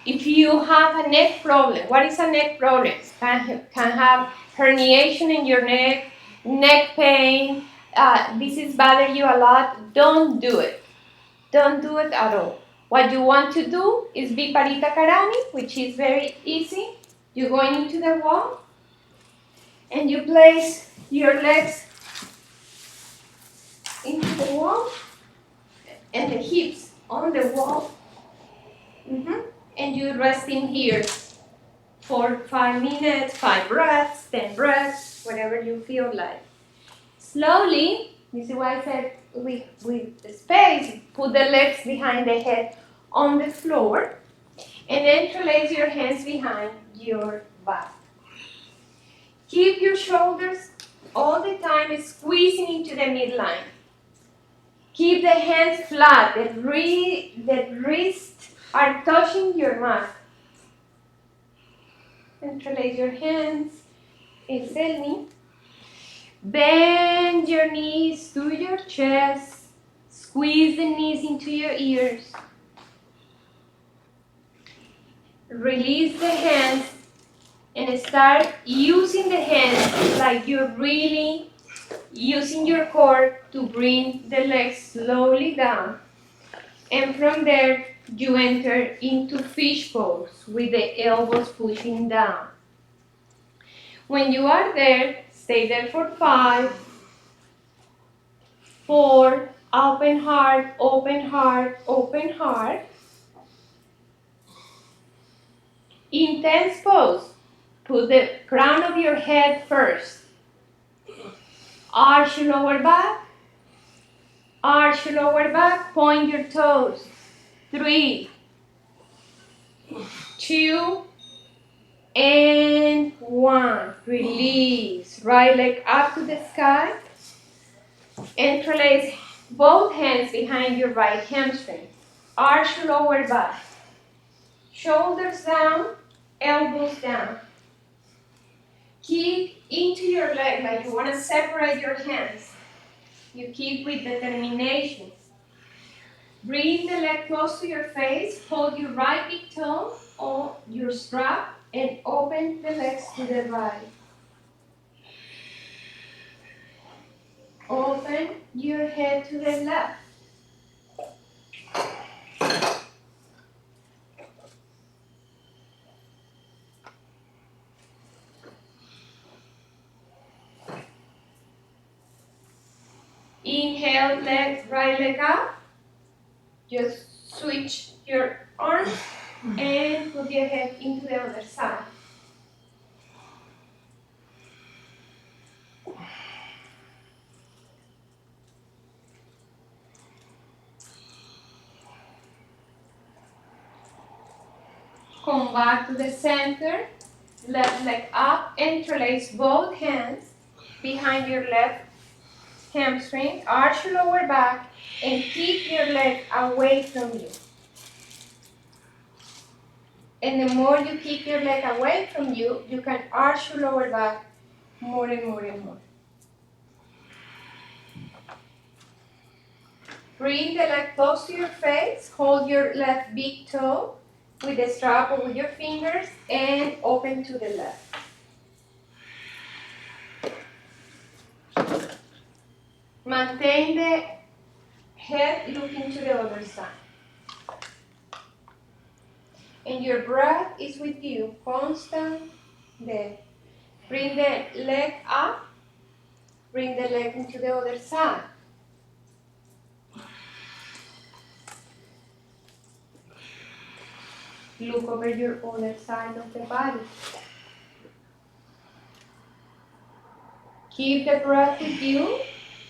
If you have a neck problem, what is a neck problem? Can have herniation in your neck, neck pain, this is bothering you a lot, don't do it. Don't do it at all. What you want to do is Viparita Karani, which is very easy. You're going into the wall, and you place your legs into the wall, and the hips on the wall. And you rest in here for 5 minutes, 5 breaths, 10 breaths, whatever you feel like. Slowly, this is why I said with space, put the legs behind the head on the floor, and then interlace your hands behind your back. Keep your shoulders all the time squeezing into the midline. Keep the hands flat, the wrists are touching your mat. Interlace your hands, exhaling. Bend your knees to your chest. Squeeze the knees into your ears. Release the hands and start using the hands like you're really using your core to bring the legs slowly down. And from there, you enter into fish pose with the elbows pushing down. When you are there, stay there for 5, 4, open heart, open heart, open heart. Intense pose. Put the crown of your head first. Arch your lower back. Arch your lower back. Point your toes. 3, 2, and 1. Release. Right leg up to the sky. Interlace both hands behind your right hamstring. Arch your lower back. Shoulders down, elbows down. Kick into your leg like you want to separate your hands. You kick with determination. Bring the leg close to your face. Hold your right big toe on your strap and open the legs to the right. Open your head to the left. Inhale, right leg up. Just switch your arms and put your head into the other side. Come back to the center. Left leg up. Interlace both hands behind your left hamstring. Arch your lower back and keep your leg away from you. And the more you keep your leg away from you, you can arch your lower back more and more and more. Bring the leg close to your face. Hold your left big toe with the strap or with your fingers and open to the left. Maintain the head looking to the other side. And your breath is with you, constant there. Bring the leg up, bring the leg into the other side. Look over your other side of the body. Keep the breath with you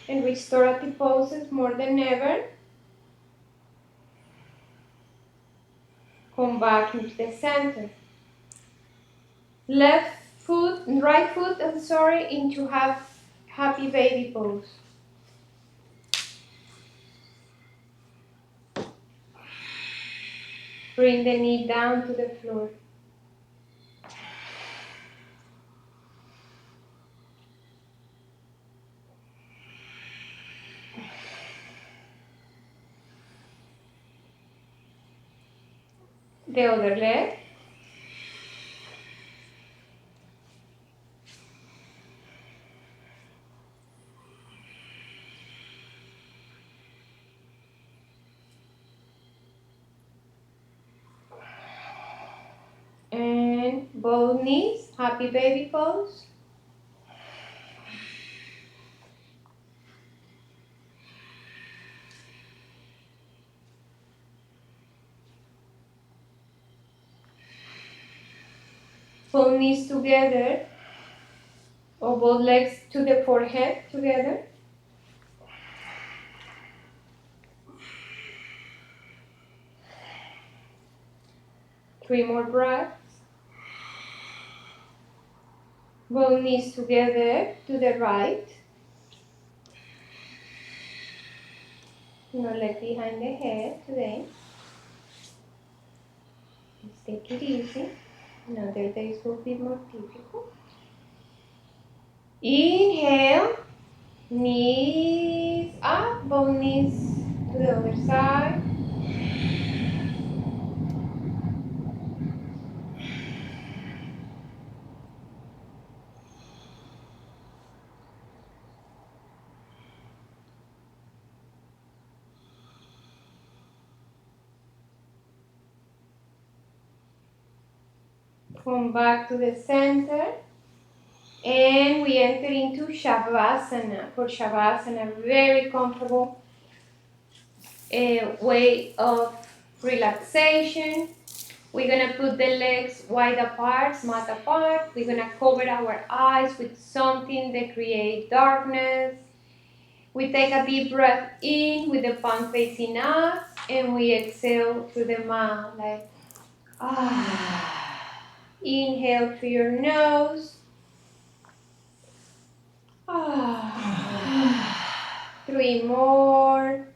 in restorative poses more than ever. Come back into the center. Right foot, into happy baby pose. Bring the knee down to the floor. The other leg. And both knees, happy baby pose. Both knees together, or both legs to the forehead together. 3 more breaths. Both knees together to the right. No leg behind the head today. Let's take it easy. Another days will be more difficult. Inhale, knees up, both knees to the other side. Come back to the center. And we enter into Shavasana. For Shavasana, very comfortable way of relaxation. We're gonna put the legs wide apart, mat apart. We're gonna cover our eyes with something that creates darkness. We take a deep breath in with the palm facing up, and we exhale through the mouth like ah. Inhale through your nose. Ah. 3 more.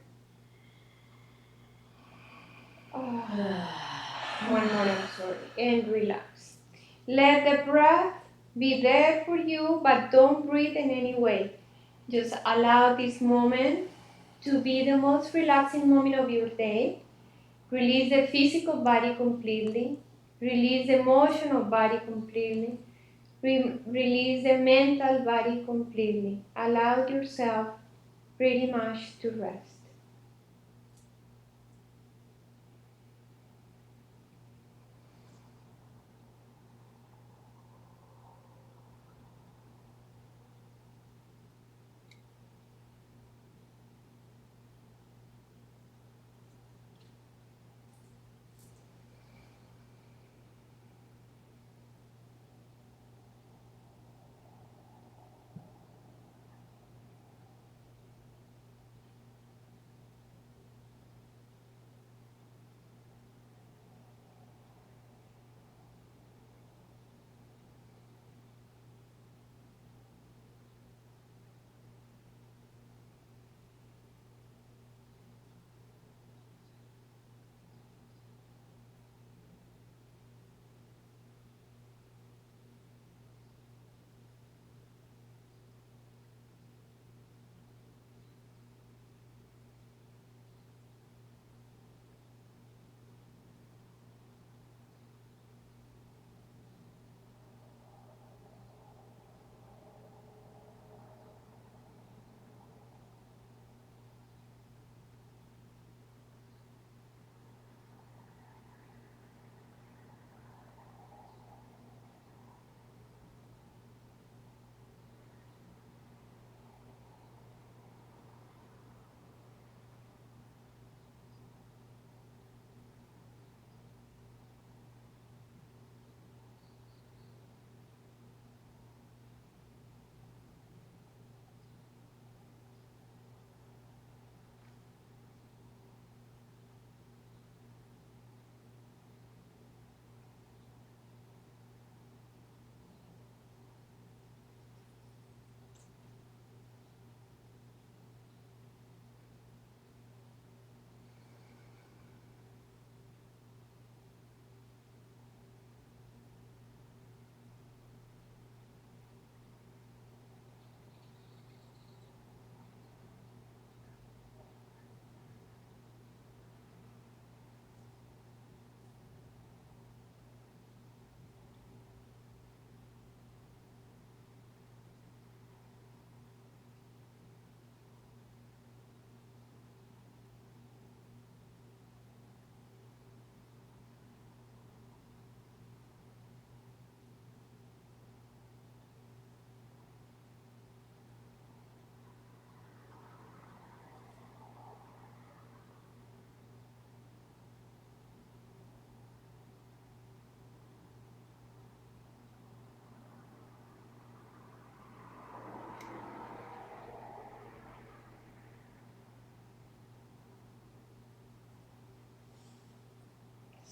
One more, I'm sorry. And relax. Let the breath be there for you, but don't breathe in any way. Just allow this moment to be the most relaxing moment of your day. Release the physical body completely. Release the emotional body completely. Release the mental body completely. Allow yourself pretty much to rest.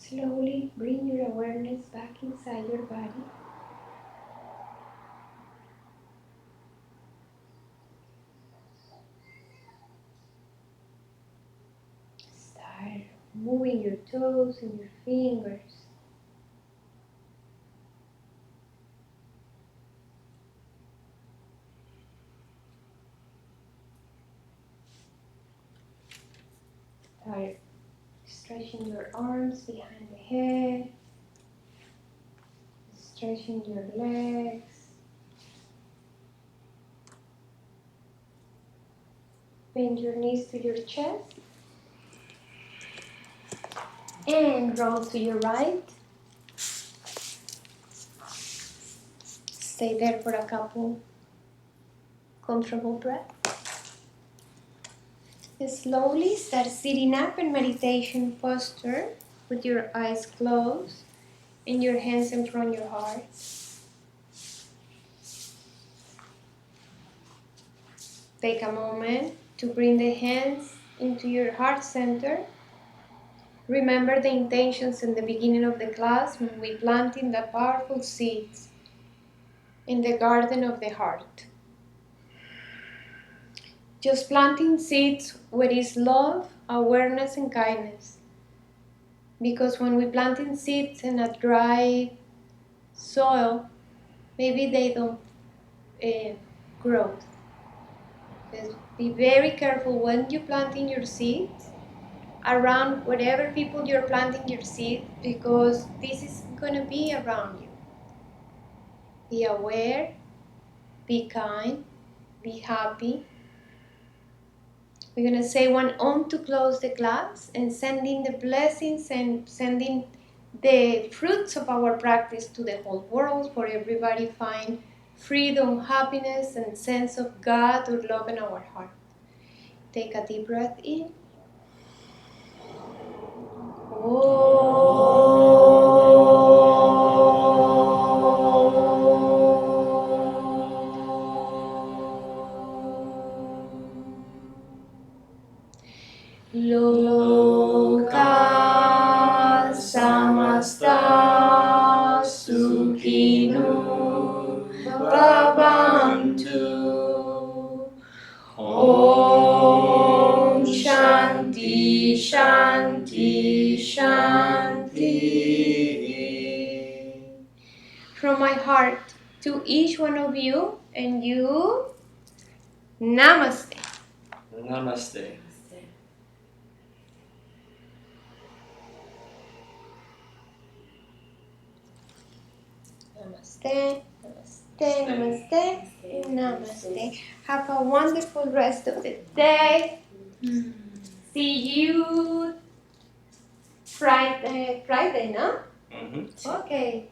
Slowly bring your awareness back inside your body. Start moving your toes and your fingers. Start stretching your arms behind the head. Stretching your legs. Bend your knees to your chest. And roll to your right. Stay there for a couple comfortable breaths. Slowly start sitting up in meditation posture with your eyes closed and your hands in front of your heart. Take a moment to bring the hands into your heart center. Remember the intentions in the beginning of the class when we planted the powerful seeds in the garden of the heart. Just planting seeds where is love, awareness, and kindness. Because when we planting seeds in a dry soil, maybe they don't grow. Just be very careful when you planting your seeds around whatever people you're planting your seed, because this is gonna be around you. Be aware, be kind, be happy. We're gonna say one Om to close the class and sending the blessings and sending the fruits of our practice to the whole world, for everybody find freedom, happiness, and sense of God or love in our heart. Take a deep breath in. Loka samasta sukhinu bhavantu. Om Shanti Shanti Shanti. From my heart to each one of you and you, Namaste. Namaste. Namaste, namaste, namaste, namaste. Have a wonderful rest of the day. See you Friday, no? Mm-hmm. Okay.